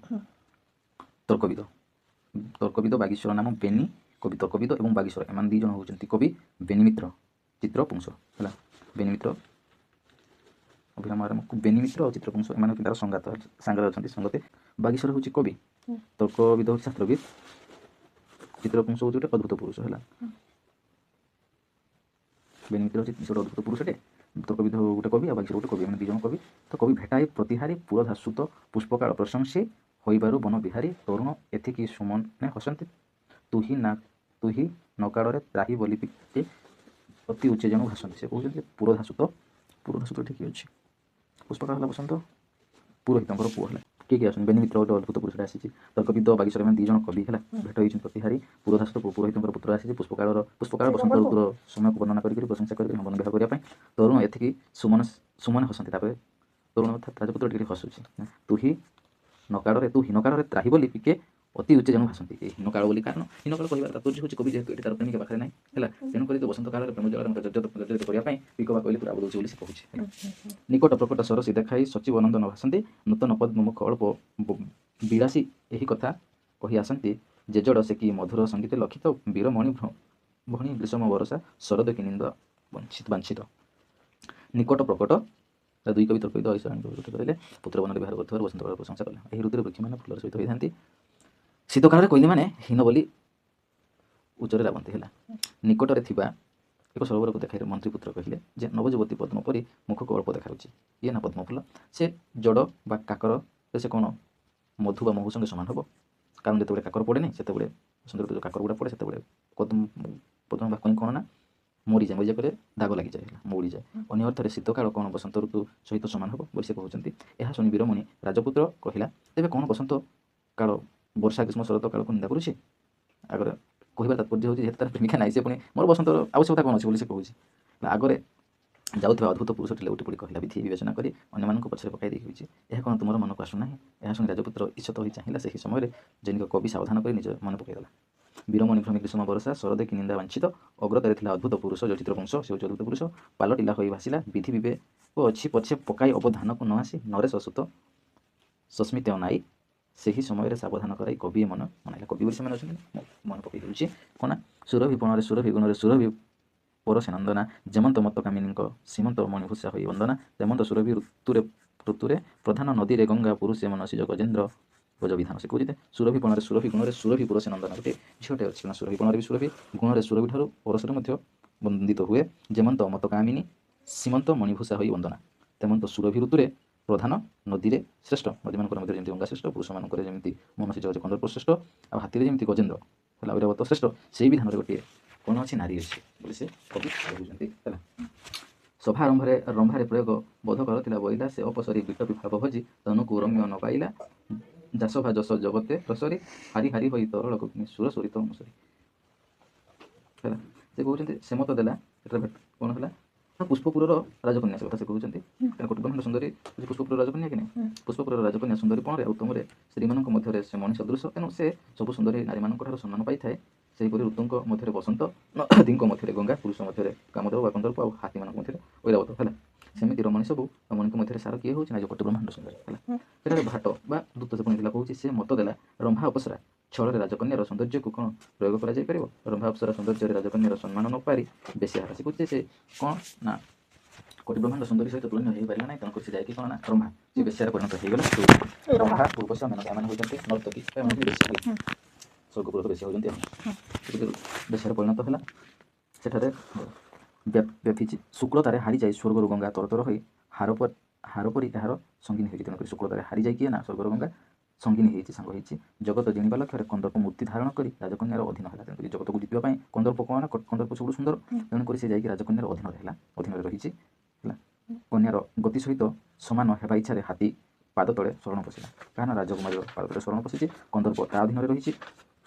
B: ତର୍କବିଦ ବାଗୀଶ୍ୱର ନାମ ବେନି କବି ତର୍କବିଦ ଏବଂ ବାଗୀଶ୍ୱର ଏମାନେ ଦୁଇ ଜଣ ହେଉଛନ୍ତି କବି। ବେନିମିତ୍ର ଚିତ୍ରପୁଂସ ହେଲା। ବେନିମିତ୍ର ଅଭିରାମ ଆରାମକୁ ବେନିମିତ୍ର ଆଉ ଚିତ୍ରପୁଂସ ଏମାନେ ତାର ସାଙ୍ଗରେ ଅଛନ୍ତି ସଙ୍ଗତେ। ବାଗୀଶ୍ୱର ହେଉଛି କବି, ତର୍କବିଦ ହେଉଛି ଶାସ୍ତ୍ରବିଦ, ଚିତ୍ରପୁଂସ ହେଉଛି ଗୋଟେ ଅଦ୍ଭୁତ ପୁରୁଷ ହେଲା। ବେନିମିତ୍ର ହେଉଛି ଗୋଟେ ଅଦ୍ଭୁତ ପୁରୁଷଟେ, ତର୍କବିଦ ଗୋଟେ କବି ଆଉ ବାଗୀଶ୍ୱର ଗୋଟେ କବି, ଏମାନେ ଦୁଇ ଜଣ କବି। ତ କବି ଭେଟାଇ ପ୍ରତିହାରୀ ପୁରଧାସୁତ ପୁଷ୍ପକାଳ ପ୍ରଶଂସୀ ହୋଇବାରୁ ବନ ବିହାରୀ ତରୁଣ ଏଥିକି ସୁମନେ ହସନ୍ତି ତୁହି ନକାଳରେ ତ୍ରାହି ବୋଲି ପିକେ ଅତି ଉଚ୍ଚେଜଣ ଭାସନ୍ତି। ସେ କହୁଛନ୍ତି ପୁରଧାସୁତ ଠିକ୍ ଅଛି। ପୁଷ୍ପକାଳ ହେଲା ବସନ୍ତ, ପୁରୋହିତଙ୍କର ପୁଅ ହେଲା। କିଏ ଆସନ୍ତି ବେନିମିତ୍ର ଗୋଟେ ଅଦ୍ଭୁତ ପୁରୁଷଟା ଆସିଛି। ତର୍କବିଦ ବାଗୀଶ୍ୱର ଏମାନେ ଦୁଇ ଜଣ କବି ହେଲା। ଭେଟ ହେଇଛନ୍ତି ପ୍ରତିହାରୀ ପୁରଧାସୁତ ପୁରୋହିତଙ୍କର ପୁତ୍ର ଆସିଛି ପୁଷ୍ପକାଳ ବସନ୍ତ ଋତୁର ସମୟକୁ ବର୍ଣ୍ଣନା କରିକି ପ୍ରଶଂସା କରିକି ବନ ବିହାର କରିବା ପାଇଁ ତରୁଣ ଏଥିକି ସୁମନେ ହସନ୍ତି। ତାପରେ ତରୁଣ ଅର୍ଥାତ୍ ରାଜପୁତ୍ର ଟିକେ ହସୁଛି। ତୁ ହୀନକାଳରେ ତ୍ରାହି ବୋଲି ଟିକେ ଅତି ଉଚ୍ଚେଜନ ଭାସନ୍ତି। ଏ ହୀନକାଳ ବୋଲି କାରଣ ହୀନକାଳ କହିବାର ତାତ୍ପର୍ଯ୍ୟ ହେଉଛି କବି ଯେହେତୁ ଏଠି ତାର ପ୍ରେମିକା ପାଖରେ ନାହିଁ ହେଲା, ତେଣୁକରି ବସନ୍ତ କାଳରେ ପ୍ରେମ ଜଳରେ ଜର୍ଜରିତ କରିବା ପାଇଁ ବିକବା କହିଲେ ପୁରା ଦେଉଛି ବୋଲି ସେ କହୁଛି। ନିକଟ ପ୍ରକଟ ସରସି ଦେଖାଇ ସଚିବ ନନ୍ଦନ ଭାସନ୍ତି ନୂତନ ପଦ୍ମମୁଖ ଅଳ୍ପ ବିଳାସୀ ଏହି କଥା କହି ଆସନ୍ତି ଜେଜଡ଼ ସେ କି ମଧୁର ସଙ୍ଗୀତ ଲକ୍ଷିତ ବୀରମଣି ଭଣୀ ଗ୍ରୀଷ୍ମ ବରସା ଶରଦ କି ନିନ୍ଦ ବାଞ୍ଛିତ। ନିକଟ ପ୍ରକଟ ଦୁଇ କବି ତର୍କବିଦ କହିଲେ ପୁତ୍ର ବନରେ ବିହାର କରୁଥିବାରୁ ବସନ୍ତକାଳ ପ୍ରଶଂସା କଲେ। ଏହି ଋତୁରେ ବୃକ୍ଷମାନେ ଫୁଲର ସହିତ ହୋଇଥାନ୍ତି। ଶୀତକାଳରେ କହିଲେମାନେ ହୀନ ବୋଲି ଉଚ୍ଚରେ ରାବନ୍ତି ହେଲା। ନିକଟରେ ଥିବା ଏକ ସରୋବରକୁ ଦେଖାଇ ମନ୍ତ୍ରୀପୁତ୍ର କହିଲେ ଯେ ନବଯୁବତୀ ପଦ୍ମ ପରି ମୁଖକୁ ଅଳ୍ପ ଦେଖାଯାଉଛି, ଇଏ ନା ପଦ୍ମଫୁଲ। ସେ ଜଡ଼ ବା କାକରରେ ସେ କ'ଣ ମଧୁ ବା ମହୁ ସଙ୍ଗେ ସମାନ ହେବ? କାରଣ ଯେତେବେଳେ କାକର ପଡ଼େ ନାହିଁ ସେତେବେଳେ ବସନ୍ତ ଋତୁ ଯେଉଁ କାକର ଗୁଡ଼ା ପଡ଼େ ସେତେବେଳେ ପଦ୍ମ ବା କଇଁ କ'ଣ ନା ମରିଯାଏ ପରେ ଦାଗ ଲାଗିଯାଏ ହେଲା, ମଉଡ଼ିଯାଏ। ଅନ୍ୟ ଅର୍ଥରେ ଶୀତକାଳ କ'ଣ ବସନ୍ତ ଋତୁ ସହିତ ସମାନ ହେବ ବୋଲି ସେ କହୁଛନ୍ତି। ଏହା ଶୁଣି ବୀରମଣି ରାଜପୁତ୍ର କହିଲା ତେବେ କ'ଣ ବସନ୍ତ କାଳ ବର୍ଷା ଗ୍ରୀଷ୍ମ ଶରତ କାଳକୁ ନିନ୍ଦା କରୁଛି? ଆଗରେ କହିବା ତାତ୍ପର୍ଯ୍ୟ ହେଉଛି ଯେହେତୁ ତାର ପ୍ରେମିକା ନାହିଁ ସେ ପୁଣି ମୋର ବସନ୍ତର ଆବଶ୍ୟକତା କ'ଣ ଅଛି ବୋଲି ସେ କହୁଛି। ଆଗରେ ଯାଉଥିବା ଅଦ୍ଭୁତ ପୁରୁଷଟି ଲେଉଟି ପଡ଼ି କହିଲା ବିଧି ବିବେଚନା କରି ଅନ୍ୟମାନଙ୍କୁ ପଛରେ ପକାଇ ଦେଇ ହୋଇଛି, ଏହା କ'ଣ ତୁମର ମନକୁ ଆସୁନାହିଁ? ଏହା ଶୁଣି ରାଜପୁତ୍ର ଇଚ୍ଛତ ହୋଇ ଚାହିଁଲା। ସେହି ସମୟରେ ଜନିକ କବି ସାବଧାନ କରି ନିଜ ମନେ ପକାଇଦେଲା। ବୀରମଣି ଭ୍ରମୀ ଗ୍ରୀଷ୍ମ ବରସା ଶରଦ କି ନିନ୍ଦା ବାଞ୍ଛିତ ଅଗ୍ରତାରେ ଥିଲା ଅଦ୍ଭୁତ ପୁରୁଷ ଯେଉଁ ଚିତ୍ରପୁଂସ ସେ ହେଉଛି ଅଦ୍ଭୁତ ପୁରୁଷ ପାଲଟିଲା ହୋଇ ଭାସିଲା ବିଧି ବିବେକ ଅଛି ପଛେ ପକାଇ ଅବଧାନକୁ ନ ଆସି ନରେଶ ସୁତ ସସ୍ମିତ ଅନାଇ ସେହି ସମୟରେ ସାବଧାନ କରାଇ କବି ମନ ମନାଇଲା। କବି ବୋଲି ସେମାନେ ଅଛନ୍ତି ମନେ ପକାଇ ଦେଉଛି କ'ଣ ସୁରଭି ପଣରେ ସୁରଭି ଗୁଣରେ ସୁରଭି ପରଶେ ନନ୍ଦନା ଯେମନ୍ତ ମତ କାମିନୀଙ୍କ ସୀମନ୍ତ ମଣିଭୂଷା ହୋଇ ବନ୍ଦନା ତେମନ୍ତ ସୁରଭି ଋତୁରେ ପ୍ରଧାନ ନଦୀରେ ଗଙ୍ଗା ପୁରୁଷେ ମନସିଜ ଗଜେନ୍ଦ୍ର ଗଜବିଧାନ। ସେ କହୁଛି ସୁରଭି ପଣରେ ସୁରଭି ଗୁଣରେ ସୁରଭି ପରଶେ ନନ୍ଦନା ଗୋଟେ ଝିଅଟେ ଅଛି ନା ସୁରଭି ପଣରେ ବି ସୁରଭି ଗୁଣରେ ସୁରଭି ଠାରୁ ପରଶରେ ମଧ୍ୟ ବନ୍ଦିତ ହୁଏ ଯେମନ୍ତ ମତ କାମିନୀ ସୀମନ୍ତ ମଣିଭୂଷା ହୋଇ ବନ୍ଦନା। ତେମନ୍ତ ସୁରଭି ଋତୁରେ ପ୍ରଧାନ ନଦୀରେ ଶ୍ରେଷ୍ଠ ନଦୀମାନଙ୍କର ମଧ୍ୟରେ ଯେମିତି ଗଙ୍ଗା ଶ୍ରେଷ୍ଠ ପୁରୁଷମାନଙ୍କର ଯେମିତି ମନସୀ ଜଗତ କନ୍ଦର୍ପ ଶ୍ରେଷ୍ଠ ଆଉ ହାତୀରେ ଯେମିତି ଗଜେନ୍ଦ୍ର ହେଲା ଐରାବତ ଶ୍ରେଷ୍ଠ ସେଇ ବିଧାନରେ ଗୋଟିଏ କ'ଣ ଅଛି ନାରୀ ଅଛି ବୋଲି ସେ କବି କହୁଛନ୍ତି ହେଲା। ସଭା ରମ୍ଭାରେ ପ୍ରୟୋଗ ବୋଧ କରୁଥିଲା ବଇଲା ସେ ଅପସରି ବିଟପି ଭାବ ଭଜି ତନୁକୁ ରମ୍ୟ ନ ପାଇଲା ଯାସଭା ଯଶ ଜଗତେ ପ୍ରସରି ହାରି ହାରି ହୋଇ ତରଳ କଗ୍ନି ସୁର ସରିତ ଅନୁସରି ହେଲା। ସେ କହୁଛନ୍ତି ସେ ମତ ଦେଲା ଏଟାର କ'ଣ ହେଲା ନା ପୁଷ୍ପପୁରର ରାଜକନ୍ୟା ସେ କଥା ସେ କହୁଛନ୍ତି କାରଣ କୋଟି ବ୍ରହ୍ମାଣ୍ଡ ସୁନ୍ଦରୀ ପୁଷ୍ପପୁରର ରାଜକନ୍ୟା କି ନାହିଁ ପୁଷ୍ପପୁରର ରାଜକନ୍ୟା ସୁନ୍ଦରୀ ପଣରେ ଆଉ ତୁମରେ ସ୍ତ୍ରୀମାନଙ୍କ ମଧ୍ୟରେ ସେ ମଣିଷ ଦୃଶ୍ୟ ତେଣୁ ସେ ସବୁ ସୁନ୍ଦରୀ ନାରୀମାନଙ୍କ ଠାରୁ ସମ୍ମାନ ପାଇଥାଏ। ସେହିପରି ଋତୁଙ୍କ ମଧ୍ୟରେ ବସନ୍ତ ନଦୀଙ୍କ ମଧ୍ୟରେ ଗଙ୍ଗା ପୁରୁଷ ମଧ୍ୟରେ କାମଦେବ ବା କନ୍ଦର୍ପ ଆଉ ହାତୀମାନଙ୍କ ମଧ୍ୟରେ ଐରାବତ ହେଲା। ସେମିତି ରମଣୀ ସବୁ ରମଣୀଙ୍କ ମଧ୍ୟରେ ସାର କିଏ ହେଉଛି ନା ଯେଉଁ କୋଟି ବ୍ରହ୍ମାଣ୍ଡ ସୁନ୍ଦରୀ ହେଲା। ଏଠାରେ ଭାଟ ବା ଦୂତ ସେ ପୁଣିଥିଲା କହୁଛି ସେ ମତ ଦେଲା ରମ୍ଭା ଅପସରା ଛଳରେ ରାଜକନ୍ୟାର ସୌନ୍ଦର୍ଯ୍ୟକୁ କ'ଣ ପ୍ରୟୋଗ କରାଯାଇପାରିବ। ରମ୍ଭା ଅପସରା ସୌନ୍ଦର୍ଯ୍ୟରେ ରାଜକନ୍ୟାର ସମ୍ମାନ ନ ପାରି ବେଶୀ ହାରା ସେ କହୁଛି ସେ କ'ଣ ନା କୋଟି ବ୍ରହ୍ମାଣ୍ଡ ସୁନ୍ଦରୀ ସହିତ ତୁଳନୀୟ ହେଇପାରିଲା ନାହିଁ ତେଣୁକରି ସେ ଯାଇକି କ'ଣ ନା ରମ୍ଭା ସେ ବେଶ୍ୟାରେ ପରିଣତ ହେଇଗଲା। ରମ୍ଭା ପୂର୍ବଶ ଏମାନେ ହେଉଛନ୍ତି ନର୍ତ୍ତକୀ ଏମାନେ ବେଶୀ ସ୍ୱର୍ଗପୁର ବେଶୀ ହେଉଛନ୍ତି ବେଶ୍ୟାରେ ପରିଣତ ହେଲା। ସେଠାରେ ବ୍ୟାପିଛି ଶୁକ୍ଳତାରେ ହାରିଯାଇ ସ୍ୱର୍ଗରୁ ଗଙ୍ଗା ତରତର ହୋଇ ହାର ପରି ଏହାର ସଙ୍ଗିନୀ ହୋଇଛି ତେଣୁକରି ଶୁକ୍ଳତାରେ ହାରିଯାଇକି ନା ସ୍ୱର୍ଗରୁ ଗଙ୍ଗା ସଙ୍ଗିନୀ ହେଇଛି ସାଙ୍ଗ ହେଇଛି। ଜଗତ ଜିଣିବା ଲକ୍ଷ୍ୟରେ କନ୍ଦର୍ପ ମୂର୍ତ୍ତି ଧାରଣ କରି ରାଜକନ୍ୟାର ଅଧୀନ ହେଲା ତେଣୁକରି ଜଗତକୁ ଜିତିବା ପାଇଁ କନ୍ଦର୍ପ କ'ଣ କନ୍ଦର୍ପ ସବୁଠୁ ସୁନ୍ଦର ତେଣୁକରି ସେ ଯାଇକି ରାଜକନ୍ୟାର ଅଧୀନରେ ରହିଛି ହେଲା। କନ୍ୟାର ଗତି ସହିତ ସମାନ ହେବା ଇଚ୍ଛାରେ ହାତୀ ପାଦ ତଳେ ଶରଣ ପଶିଲା କାରଣ ରାଜକୁମାରୀର ପାଦ ତଳେ ଶରଣ ପଶିଛି କନ୍ଦର୍ପ ତା ଅଧୀନରେ ରହିଛି।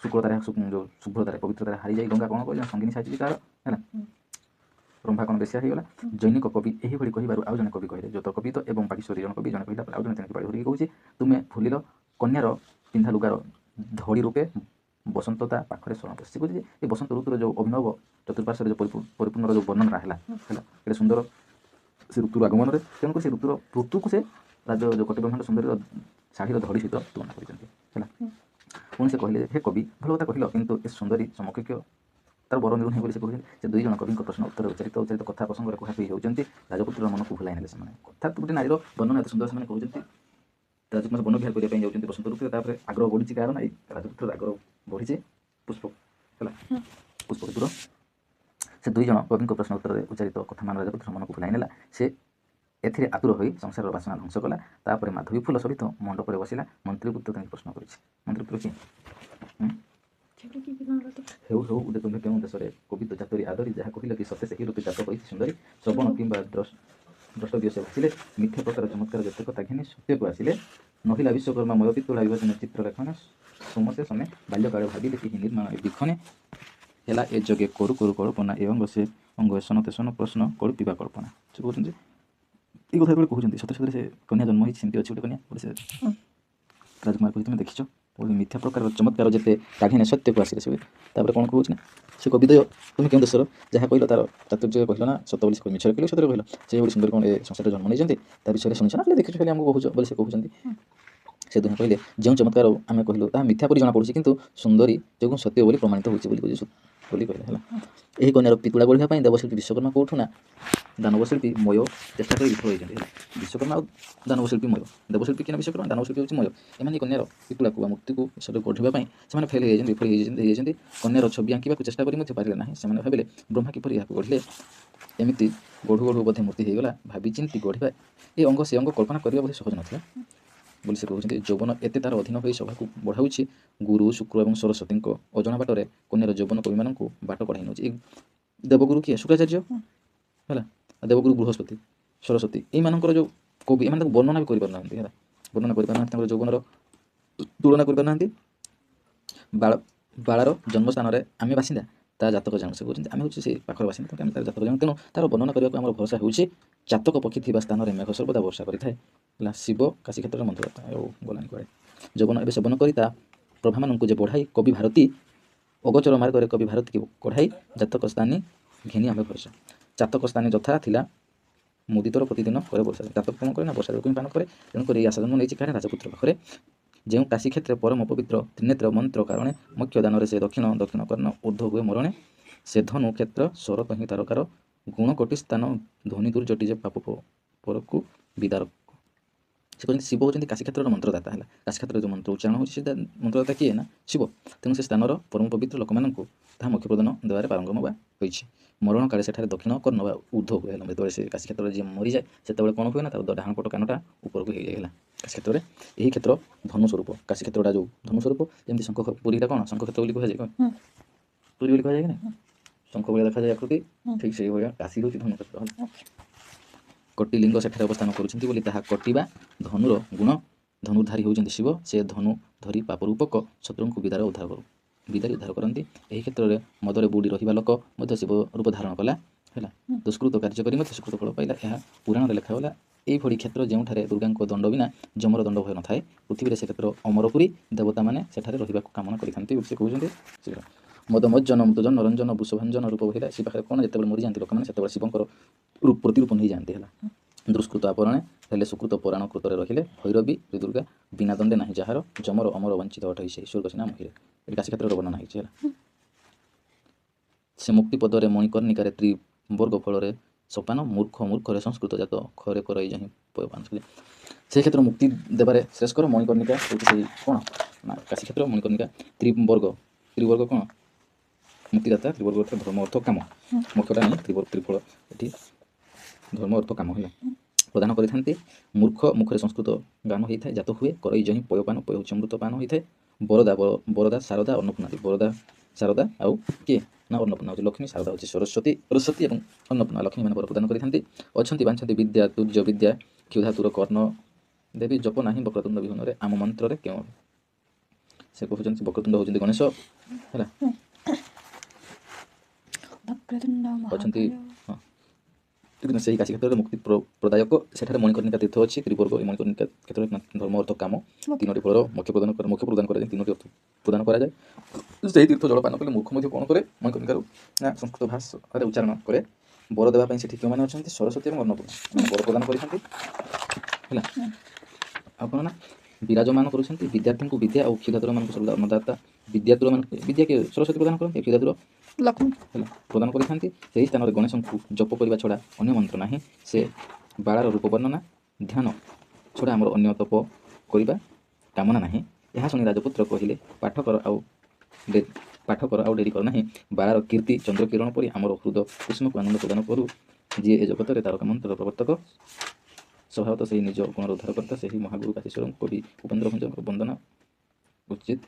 B: ଶୁକ୍ଳତାରେ ଯେଉଁ ଶୁଭ୍ରତାରେ ପବିତ୍ରତାରେ ହାରିଯାଇ ଗଙ୍ଗା କ'ଣ କହିଲା ସଙ୍ଗିନୀ ସାଜିଛି ତାର ହେଲା। ରମ୍ଭା କ'ଣ ବେଶ୍ୟା ହେଇଗଲା। ଜୈନିକ କବି ଏହିଭଳି କହିବାରୁ ଆଉ ଜଣେ କବି କହିଲେ ଯୋତ କବି ତ ଏବଂ ବାଗୀଶ୍ୱରୀ ଜଣେ କବି ଜଣେ କହିଲା ଆଉ ଜଣେ ତେଣିକି ବାଡ଼ି ଧରିକି କହୁଛି ତୁମେ ଭୁଲିଲ କନ୍ୟାର ପିନ୍ଧା ଲୁଗାର ଧଡ଼ି ରୂପେ ବସନ୍ତ ତା ପାଖରେ ଶରଣ ପଶିଛି। କହୁଛି ଯେ ଏ ବସନ୍ତ ଋତୁର ଯେଉଁ ଅଭିନବ ଚତୁର୍ପାର୍ଶ୍ୱରେ ଯେଉଁ ପରିପୂର୍ଣ୍ଣର ଯେଉଁ ବର୍ଣ୍ଣନା ହେଲା ଏତେ ସୁନ୍ଦର ସେ ଋତୁର ଆଗମନରେ ତେଣୁକରି ସେ ଋତୁକୁ ସେ ଯେଉଁ କୋଟି ବ୍ରହ୍ମାଣ୍ଡ ସୁନ୍ଦରୀର ଶାଢ଼ୀର ଧଡ଼ି ସହିତ ତୁଳନା କରିଛନ୍ତି ହେଲା। ପୁଣି ସେ କହିଲେ ହେ କବି ଭଲ କଥା କହିଲ କିନ୍ତୁ ଏ ସୁନ୍ଦରୀ ସମକକ୍ଷ ତାର ବର ମିଳୁନାହିଁ ବୋଲି ସେ କହୁଛନ୍ତି। ସେ ଦୁଇ ଜଣ କବିଙ୍କ ପ୍ରଶ୍ନ ଉତ୍ତର ଉଚ୍ଚାରିତ କଥା ପ୍ରସଙ୍ଗରେ କୁହାକୁହି ହେଉଛନ୍ତି ରାଜପୁତ୍ରର ମନକୁ ଭୁଲାଇ ନେଲେ ସେମାନେ ଅର୍ଥାତ୍ ଗୋଟେ ନାରୀର ବର୍ଣ୍ଣନା ଏତେ ସୁନ୍ଦର ସେମାନେ କହୁଛନ୍ତି। ରାଜକୁମାର ବନ ବିହାର କରିବା ପାଇଁ ଯାଉଛନ୍ତି ବସନ୍ତ ଋତୁରେ ତାପରେ ଆଗ୍ରହ ବଢ଼ିଛି କାହାର ନାହିଁ ରାଜପୁତ୍ରର ଆଗ୍ରହ ବଢ଼ିଛି ପୁଷ୍ପ ହେଲା ପୁଷ୍ପ ଋତୁର। ସେ ଦୁଇ ଜଣ କବିଙ୍କ ପ୍ରଶ୍ନ ଉତ୍ତରରେ ଉଚ୍ଚାରିତ କଥା ମାନ ରାଜପୁତ୍ରର ମନକୁ ଭୁଲାଇ ନେଲା। ସେ ଏଥିରେ ଆତୁର ହୋଇ ସଂସାରର ବାସନା ଧ୍ୱଂସ କଲା। ତାପରେ ମାଧବୀ ଫୁଲ ସହିତ ମଣ୍ଡପରେ ବସିଲା। ମନ୍ତ୍ରୀପୁତ୍ର ତାଙ୍କୁ ପ୍ରଶ୍ନ କରିଛି ମନ୍ତ୍ରୀପୁତ୍ର କିଏ ହେଉ ଉଦେ ତୁମେ କେଉଁ ଦେଶରେ କବିତ ଜାତରି ଆଦରି ଯାହା କହିଲ କି ସତେ ସେହି ଋତୁ ଜାତ ହୋଇଛି ସୁନ୍ଦରୀ ଶ୍ରବଣ କିମ୍ବା ଦ୍ରଷ୍ଟବ୍ୟ ସେ ଭାସିଲେ ମିଥ୍ୟା ପ୍ରକାର ଚମତ୍କାର ଯେତେ କଥା ଘେନି ସତ୍ୟକୁ ଆସିଲେ ନହିଲା ବିଶ୍ୱକର୍ମା ମୟ ପିତୁଳା ବିଭଜନ ଚିତ୍ରଲେଖନ ସମସ୍ତେ ସମେ ବାଲ୍ୟକାଳେ ଭାବିଲେ କି ନିର୍ମାଣ ବିକ୍ଷଣେ ହେଲା ଏ ଯୋଗେ କରୁ କରୁ କଳ୍ପନା ଏ ଅଙ୍ଗ ସେ ଅଙ୍ଗ ଏସନ ତେସନ ପ୍ରଶ୍ନ କଳ୍ପିବା କଳ୍ପନା। ସେ କହୁଛନ୍ତି ଏଇ କଥା ଯେତେବେଳେ କହୁଛନ୍ତି ସତ ସତରେ ସେ କନ୍ୟା ଜନ୍ମ ହେଇଛି ସେମିତି ଅଛି ଗୋଟେ କନ୍ୟା ବୋଲି ସେ ରାଜକୁମାର କହୁଛି ତୁମେ ଦେଖିଛ ମିଥ୍ୟା ପ୍ରକାର ଚମତ୍କାର ଯେତେ କାଘିନେ ସତ୍ୟକୁ ଆସିଲେ ସେ ତାପରେ କ'ଣ କହୁଛି ନା ସେ କବିଦୟ ତୁମେ କେଉଁ ଦେଶର ଯାହା କହିଲ ତାର ଚାତୁର୍ଯ୍ୟ କହିଲ ନା ସତ ବୋଲି ସେ ମିଛରେ କହିଲ ସତରେ କହିଲ ସେଇଭଳି ସୁନ୍ଦର କ'ଣ ଏ ସଂସାରରେ ଜନ୍ମ ନେଇଛନ୍ତି ତା ବିଷୟରେ ଶୁଣିଛ ନା ଦେଖିଛୁ ବୋଲି ଆମକୁ କହୁଛ ବୋଲି ସେ କହୁଛନ୍ତି। ସେ ଦୁହେଁ କହିଲେ ଯେଉଁ ଚମତ୍କାର ଆମେ କହିଲୁ ତାହା ମିଥ୍ୟା ପରି ଜଣାପଡ଼ୁଛି କିନ୍ତୁ ସୁନ୍ଦରୀ ଯୋଗୁଁ ସତ୍ୟ ବୋଲି ପ୍ରମାଣିତ ହେଉଛି ବୋଲି କହିଲେ ହେଲା। ଏହି କନ୍ୟାର ପିତୁଳା ଗଢ଼ିବା ପାଇଁ ଦେବଶିଳ୍ପୀ ବିଶ୍ୱକର୍ମା କେଉଁଠୁ ନା ଦାନବଶିଳ୍ପୀ ମୟ ଚେଷ୍ଟା କରି ବିଫଳ ହୋଇଛନ୍ତି ହେଲା। ବିଶ୍ୱକର୍ମା ଆଉ ଦାନବଶିଳ୍ପୀ ମୟ ଦେବଶିଳ୍ପୀ କିନା ବିଶ୍ୱକର୍ମା ଦାନବଶିଳ୍ପୀ ହେଉଛି ମୟ ଏମାନେ କନ୍ୟାର ପିତୁଳାକୁ ବା ମୂର୍ତ୍ତିକୁ ଏସବୁ ଗଢ଼ିବା ପାଇଁ ସେମାନେ ଫେଲ୍ ହେଇଯାଇଛନ୍ତି ବିଫଳ ହେଇଯାଇଛନ୍ତି। କନ୍ୟାର ଛବି ଆଙ୍କିବାକୁ ଚେଷ୍ଟା କରି ମଧ୍ୟ ପାରିଲେ ନାହିଁ। ସେମାନେ ଭାବିଲେ ବ୍ରହ୍ମା କିପରି ଏହାକୁ ଗଢ଼ିଲେ ଏମିତି ଗଢ଼ୁ ଗଢ଼ୁ ବୋଧେ ମୂର୍ତ୍ତି ହେଇଗଲା ଭାବି ଚିନ୍ତି ଗଢ଼ିବା ଏ ଅଙ୍ଗ ସେ ଅଙ୍ଗ କଳ୍ପନା କରିବା ବୋଧେ ସହଜ ନଥିଲା ବୋଲି ସେ କହୁଛନ୍ତି। ଯୌବନ ଏତେ ତାର ଅଧୀନ ହୋଇ ସଭାକୁ ବଢ଼ାଉଛି ଗୁରୁ ଶୁକ୍ର ଏବଂ ସରସ୍ୱତୀଙ୍କ ଅଜଣା ବାଟରେ କନ୍ୟାର ଯୌବନ କବିମାନଙ୍କୁ ବାଟ କଢ଼ାଇ ନେଉଛି। ଦେବଗୁରୁ କିଏ ଶୁକ୍ରାଚାର୍ଯ୍ୟ ହେଲା ଦେବଗୁରୁ ବୃହସ୍ପତି ସରସ୍ୱତୀ ଏଇମାନଙ୍କର ଯେଉଁ କବି ଏମାନେ ତାଙ୍କୁ ବର୍ଣ୍ଣନା ବି କରିପାରୁନାହାନ୍ତି ହେଲା ବର୍ଣ୍ଣନା କରିପାରୁନାହାନ୍ତି ତାଙ୍କର ଯୌବନର ତୁଳନା କରିପାରୁନାହାନ୍ତି। ବାଳାର ଜନ୍ମସ୍ଥାନରେ ଆମେ ବାସିନ୍ଦା ତା ଜାତକ ଜାଣୁ ସେ କହୁଛନ୍ତି ଆମେ ହେଉଛି ସେ ପାଖର ବାସିନ୍ଦା ତେଣୁ ଆମେ ତାର ଜାତକ ଜାଣୁ ତେଣୁ ତାର ବର୍ଣ୍ଣନା କରିବାକୁ ଆମର ଭରସା ହେଉଛି ଜାତକ ପକ୍ଷୀ ଥିବା ସ୍ଥାନରେ ମେଘ ସର୍ବଦା ବର୍ଷା କରିଥାଏ ହେଲା। ଶିବ କାଶୀ କ୍ଷେତ୍ରରେ ମନ୍ତ୍ରଦାତା ଆଉ ଗଲାନି କୁଆଡ଼େ ଯୌବନ ଏବେ ସେବନ କରି ତା ପ୍ରଭାମାନଙ୍କୁ ଯେ ବଢ଼ାଇ କବି ଭାରତୀ ଅଗୋଚର ମାର୍ଗରେ କବି ଭାରତୀକୁ କଢ଼ାଇ ଜାତକ ସ୍ଥାନୀ ଘେନି ଆମେ ଭରସା। ଚାତକ ସ୍ଥାନୀ ଯଥା ଥିଲା ମୁଦିତର ପ୍ରତିଦିନ ପରେ ବର୍ଷା ଜାତକ କ'ଣ କରେ ନା ବର୍ଷା ଋତୁ ପାଳନ କରେ ତେଣୁକରି ଏହି ଆଶା ଜନ୍ମ ନେଇଛି କାରଣ ରାଜପୁତ୍ର ପାଖରେ ଯେଉଁ କାଶୀ କ୍ଷେତ୍ରରେ ପରମ ପବିତ୍ର ତ୍ରିନେତ୍ର ମନ୍ତ୍ର କାରଣେ ମୁଖ୍ୟ ଦାନରେ ସେ ଦକ୍ଷିଣ କର୍ଣ୍ଣ ଉର୍ଦ୍ଧ୍ୱ ହୁଏ ମରଣେ ସେ ଧନୁ କ୍ଷେତ୍ର ଶରତ ହିଁ ତାରକାର ଗୁଣ କୋଟି ସ୍ଥାନ ଧ୍ୱନି ଦୁର୍ଜଟି ଯେ ପାପ ପରକୁ ବିଦାରକ। ସେ କହୁଛନ୍ତି ଶିବ ହେଉଛନ୍ତି କାଶୀ କ୍ଷେତ୍ରର ମନ୍ତ୍ରଦାତା ହେଲା। କାଶୀ କ୍ଷେତ୍ରରେ ଯେଉଁ ମନ୍ତ୍ର ଉଚ୍ଚାରଣ ହେଉଛି ସେ ମନ୍ତ୍ରଦାତା କିଏ ନା ଶିବ ତେଣୁ ସେ ସ୍ଥାନର ପରମ ପବିତ୍ର ଲୋକମାନଙ୍କୁ ତାହା ମୋକ୍ଷ ପ୍ରଦାନ ଦେବାରେ ପାରଙ୍ଗମ ବା ହୋଇଛି। ମରଣ କାଳେ ସେଠାରେ ଦକ୍ଷିଣ କର୍ଣ୍ଣ ବା ଉର୍ଦ୍ଧ୍ୱ ହୁଏ ହେଲା। ଯେତେବେଳେ ସେ କାଶୀ କ୍ଷେତ୍ରରେ ଯିଏ ମରିଯାଏ ସେତେବେଳେ କ'ଣ ହୁଏ ନା ତାର ଡାହାଣ ପଟ କାନଟା ଉପରକୁ ହେଇଯାଏ ହେଲା। କାଶୀ କ୍ଷେତ୍ରରେ ଏହି କ୍ଷେତ୍ର ଧନୁ ସ୍ୱରୂପ, କାଶୀ କ୍ଷେତ୍ରଟା ଯେଉଁ ଧନୁ ସ୍ୱରୂପ, ଯେମିତି ଶଙ୍ଖ ପୁରୀଟା କ'ଣ ଶଙ୍ଖ କ୍ଷେତ୍ର ବୋଲି କୁହାଯାଏ, ପୁରୀ ବୋଲି କୁହାଯାଏ କି ନାହିଁ, ଶଙ୍ଖ ଭଳିଆ ଦେଖାଯାଏ ଆକୃତି, ଠିକ୍ ସେଇଭଳିଆ କାଶୀ ହେଉଛି ଧନୁ କ୍ଷେତ୍ର ହେଲା। କୋଟି ଲିଙ୍ଗ ସେଠାରେ ଅବସ୍ଥାନ କରୁଛନ୍ତି ବୋଲି ତାହା କୋଟି ବା ଧନୁର ଗୁଣ। ଧନୁଧାରୀ ହେଉଛନ୍ତି ଶିବ, ସେ ଧନୁ ଧରି ପାପ ରୂପକ ଶତ୍ରୁଙ୍କୁ ବିଦାରେ ଉଦ୍ଧାର କରନ୍ତି। ଏହି କ୍ଷେତ୍ରରେ ମଦରେ ବୁଡ଼ି ରହିବା ଲୋକ ମଧ୍ୟ ଶିବ ରୂପ ଧାରଣ କଲା ହେଲା। ଦୁଷ୍କୃତ କାର୍ଯ୍ୟ କରି ମଧ୍ୟ ସୁକୃତ ଫଳ ପାଇଲା, ଏହା ପୁରାଣରେ ଲେଖାଗଲା। ଏହିଭଳି କ୍ଷେତ୍ର ଯେଉଁଠାରେ ଦୁର୍ଗାଙ୍କ ଦଣ୍ଡ ବିନା ଯମର ଦଣ୍ଡ ଭୟ ନଥାଏ, ପୃଥିବୀରେ ସେ କ୍ଷେତ୍ର ଅମରପୁରୀ, ଦେବତାମାନେ ସେଠାରେ ରହିବାକୁ କାମନା କରିଥାନ୍ତି ବୋଲି ସେ କହୁଛନ୍ତି। ଶୀଘ୍ର ମଦ ମଜ୍ଜନ ମୃତଜନ ରଞ୍ଜନ ବୃଷଭାଞ୍ଜନ ରୂପ ବହିଲା। ସେ ପାଖରେ କ'ଣ ଯେତେବେଳେ ମରିଯାଆନ୍ତି ଲୋକମାନେ ସେତେବେଳେ ଶିବଙ୍କର ପ୍ରତିରୂପ ନେଇଯାଆନ୍ତି ହେଲା। ଦୁଷ୍କୃତ ଆପରଣେ ହେଲେ ସୁକୃତ ପରାଣ କୃତରେ ରହିଲେ, ଭୈରବୀ ଦୁର୍ଗା ବିନା ଦଣ୍ଡେ ନାହିଁ ଯାହାର, ଯମର ଅମର ବଞ୍ଚିତ ଅଟଇ ସେ ସ୍ୱର୍ଗ ସିନା ମହିରେ। ଏଠି କାଶୀ କ୍ଷେତ୍ରର ବର୍ଣ୍ଣନା ହେଇଛି ହେଲା। ସେ ମୁକ୍ତି ପଦରେ ମଣିକର୍ଣ୍ଣିକାରେ ତ୍ରିବର୍ଗ ଫଳରେ ସୋପାନ, ମୂର୍ଖରେ ସଂସ୍କୃତ ଜାତ ଖରେ କରଇ ଯାହିଁ ପୟପାନ। ସେ କ୍ଷେତ୍ର ମୁକ୍ତି ଦେବାରେ ଶ୍ରେଷ୍ଠକର ମଣିକର୍ଣ୍ଣିକା ହେଉଛି ସେଇ କ'ଣ ନା କାଶୀ କ୍ଷେତ୍ର ମଣିକର୍ଣ୍ଣିକା। ତ୍ରିବର୍ଗ କ'ଣ ମୁକ୍ତିଦାତା, ତ୍ରିବର୍ଗ ଅର୍ଥ ଧର୍ମ ଅର୍ଥ କାମ, ମୋକ୍ଷଟା ନାହିଁ ତ୍ରିଫଳ, ଏଠି ଧର୍ମ ଅର୍ଥ କାମ ହେଲା ପ୍ରଦାନ କରିଥାନ୍ତି। ମୂର୍ଖ ମୁଖରେ ସଂସ୍କୃତ ଗାନ ହୋଇଥାଏ, ଜାତ ହୁଏ କରଇ ଯହିଁ ପୟପାନ, ପୟ ହେଉଛି ଅମୃତ ପାନ ହୋଇଥାଏ। ବରଦା ଶାରଦା ଅନ୍ନପୂର୍ଣ୍ଣା, ବରଦା ଶାରଦା ଆଉ କିଏ ନା ଅନ୍ନପୂର୍ଣ୍ଣା ହେଉଛି ଲକ୍ଷ୍ମୀ, ଶାରଦା ହେଉଛି ସରସ୍ୱତୀ ଏବଂ ଅନ୍ନପୂର୍ଣ୍ଣା ଲକ୍ଷ୍ମୀ ମାନେ ବର ପ୍ରଦାନ କରିଥାନ୍ତି। ଅଛନ୍ତି ବାଞ୍ଛନ୍ତି ବିଦ୍ୟା ତୁର୍ଯ୍ୟ ବିଦ୍ୟା, କ୍ଷୁଧାତୁର କର୍ଣ୍ଣ ଦେବୀ ଜପ ନାହିଁ ବକ୍ରତୁଣ୍ଡ ବିହନରେ, ଆମ ମନ୍ତ୍ରରେ କେଉଁ। ସେ କହୁଛନ୍ତି ବକ୍ରତୁଣ୍ଡ ହେଉଛନ୍ତି ଗଣେଶ ହେଲା। ଅଛନ୍ତି ହଁ ସେହି କାଶୀ କ୍ଷେତ୍ରରେ ମୁକ୍ତି ପ୍ରଦାୟକ, ସେଠାରେ ମଣିକର୍ଣ୍ଣିକା ତୀର୍ଥ ଅଛି। ତ୍ରିବର୍ଗ ଏହି ମଣିକର୍ଣ୍ଣିକା କ୍ଷେତ୍ରରେ ଧର୍ମ ଅର୍ଥ କାମ, ତିନୋଟି ଫଳର ମୋକ୍ଷ ପ୍ରଦାନ କରାଯାଏ, ତିନୋଟି ଅର୍ଥ ପ୍ରଦାନ କରାଯାଏ। ସେହି ତୀର୍ଥ ଜଳପାନ କଲେ ମୂର୍ଖ ମଧ୍ୟ କ'ଣ କରେ, ମଣିକର୍ଣ୍ଣିକାରୁ ନା ସଂସ୍କୃତ ଭାଷାରେ ଉଚ୍ଚାରଣ କରେ। ବର ଦେବା ପାଇଁ ସେଠି କେଉଁମାନେ ଅଛନ୍ତି, ସରସ୍ୱତୀ ଏବଂ ଅନ୍ନପୂର୍ଣ୍ଣା ବର ପ୍ରଦାନ କରିଥାନ୍ତି ହେଲା। ଆଉ କ'ଣ ନା ବିରାଜମାନ କରୁଛନ୍ତି ବିଦ୍ୟାର୍ଥୀଙ୍କୁ ବିଦ୍ୟା ଆଉ କ୍ଷୁଧାତୁରମାନଙ୍କୁ ସର୍ବଦା ଅନ୍ନଦାତା। ବିଦ୍ୟା କିଏ ସରସ୍ୱତୀ ପ୍ରଦାନ କରନ୍ତି, କ୍ଷୁଧାତୁର ଲକ୍ଷ୍ମୀ ହେଲା ପ୍ରଦାନ କରିଥାନ୍ତି। ସେହି ସ୍ଥାନରେ ଗଣେଶଙ୍କୁ ଜପ କରିବା ଛଡ଼ା ଅନ୍ୟ ମନ୍ତ୍ର ନାହିଁ। ସେ ବାଳାର ରୂପ ବର୍ଣ୍ଣନା ଧ୍ୟାନ ଛଡ଼ା ଆମର ଅନ୍ୟ ତପ କରିବା କାମନା ନାହିଁ। ଏହା ଶୁଣି ରାଜପୁତ୍ର କହିଲେ, ପାଠ କର ଆଉ ଡେରି କର ନାହିଁ। ବାଳାର କୀର୍ତ୍ତି ଚନ୍ଦ୍ରକିରଣ ପରି ଆମର ହୃଦ କୁସୁମକୁ ଆନନ୍ଦ ପ୍ରଦାନ କରୁ। ଯିଏ ଏ ଜଗତରେ ତାରକା ମନ୍ତ୍ରର ପ୍ରବର୍ତ୍ତକ, ସ୍ୱଭାବତଃ ସେହି ନିଜ ଗୁଣର ଉଦ୍ଧାରକର୍ତ୍ତା, ସେହି ମହାଗୁରୁ କାଶୀଶ୍ୱରଙ୍କୁ କବି ଉପେନ୍ଦ୍ର ଭଞ୍ଜଙ୍କର ବନ୍ଦନା ଉଚିତ।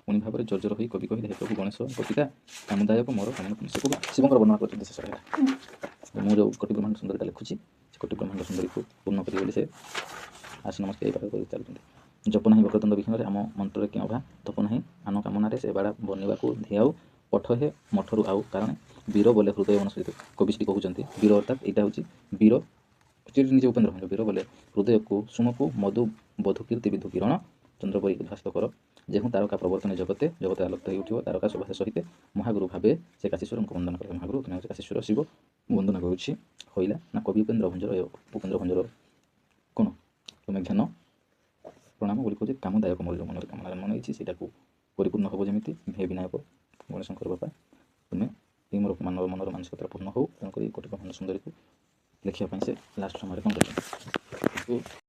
B: ପୁଣି ଭାବରେ ଜର୍ଜର ହୋଇ କବି କହିଲେ, ହେ ପ୍ରଭୁ ଗଣେଶ ପିତା କାମଦାୟକ ମୋର କାମନା ଶିବଙ୍କର ବର୍ଣ୍ଣନା କରୁଛନ୍ତି ଶେଷରେ ହେଲା। ମୁଁ ଯେଉଁ କୋଟି ବ୍ରହ୍ମାଣ୍ଡ ସୁନ୍ଦରୀଟା ଲେଖୁଛି, ସେ କୋଟି ବ୍ରହ୍ମାଣ୍ଡ ସୁନ୍ଦରୀକୁ ପୂର୍ଣ୍ଣ କରିବି ବୋଲି ସେ ଆଶନ ନମସ୍କାର ଏହି ପାଠ କରି ଚାଲୁଛନ୍ତି। ଜପ ନାହିଁ ବକ୍ରତୁଣ୍ଡ ବିହନରେ, ଆମ ମନ୍ତ୍ରରେ କେଉଁ ଅଭା ତପ ନାହିଁ ଆନ କାମନାରେ, ସେ ବାଡ଼ା ବନିବାକୁ ଧିଆଉ ପଠ ହେ ମଠରୁ ଆଉ କାରଣ। ବୀର ବୋଲେ ହୃଦୟ ମନସହିତ, କବି ସେଠି କହୁଛନ୍ତି ବୀର ଅର୍ଥାତ୍ ଏଇଟା ହେଉଛି ବୀର, ନିଜେ ଉପେନ୍ଦ୍ର ଭଞ୍ଜ ବୀର ବୋଲେ ହୃଦୟକୁ ସୁମକୁ ମଧୁ ବଧୁ କୀର୍ତ୍ତି ବିଧୁ କିରଣ ଚନ୍ଦ୍ର ପରି ଉଦ୍ଭାସିତ କର। ଯେଉଁ ତାରକା ପ୍ରବର୍ତ୍ତନେ ଜଗତେ ଆଲୋକିତ ହୋଇ ଉଠିବ, ତାରକା ସୁଭାଷ ସହିତ ମହାଗୁରୁ ଭାବେ ସେ କାଶୀଶ୍ୱରଙ୍କୁ ବନ୍ଦନା କରେ। ମହାଗୁରୁ କାଶୀଶ୍ୱର ଶିବ ବନ୍ଦନା କରୁଛି ହଇଲା ନା କବି ଉପେନ୍ଦ୍ର ଭଞ୍ଜର କ'ଣ ତୁମେ ଜ୍ଞାନ ପ୍ରଣାମ ବୋଲି କହୁଛି। କାମଦାୟକ ମୋର ଯେଉଁ ମନରେ କାମନା ମନ ହେଇଛି ସେଇଟାକୁ ପରିପୂର୍ଣ୍ଣ ହେବ ଯେମିତି, ଭେ ବିନାୟକ ଗଣେଶଙ୍କର ବାପା ତୁମେ ଏହି ମୋର ମନର ମାନସିକତା ପୂର୍ଣ୍ଣ ହେଉ। ତେଣୁକରି କୋଟି ବ୍ରହ୍ମାଣ୍ଡ ସୁନ୍ଦରୀକୁ ଲେଖିବା ପାଇଁ ସେ ଲାଷ୍ଟ ସମୟରେ କ'ଣ କରିଛନ୍ତି।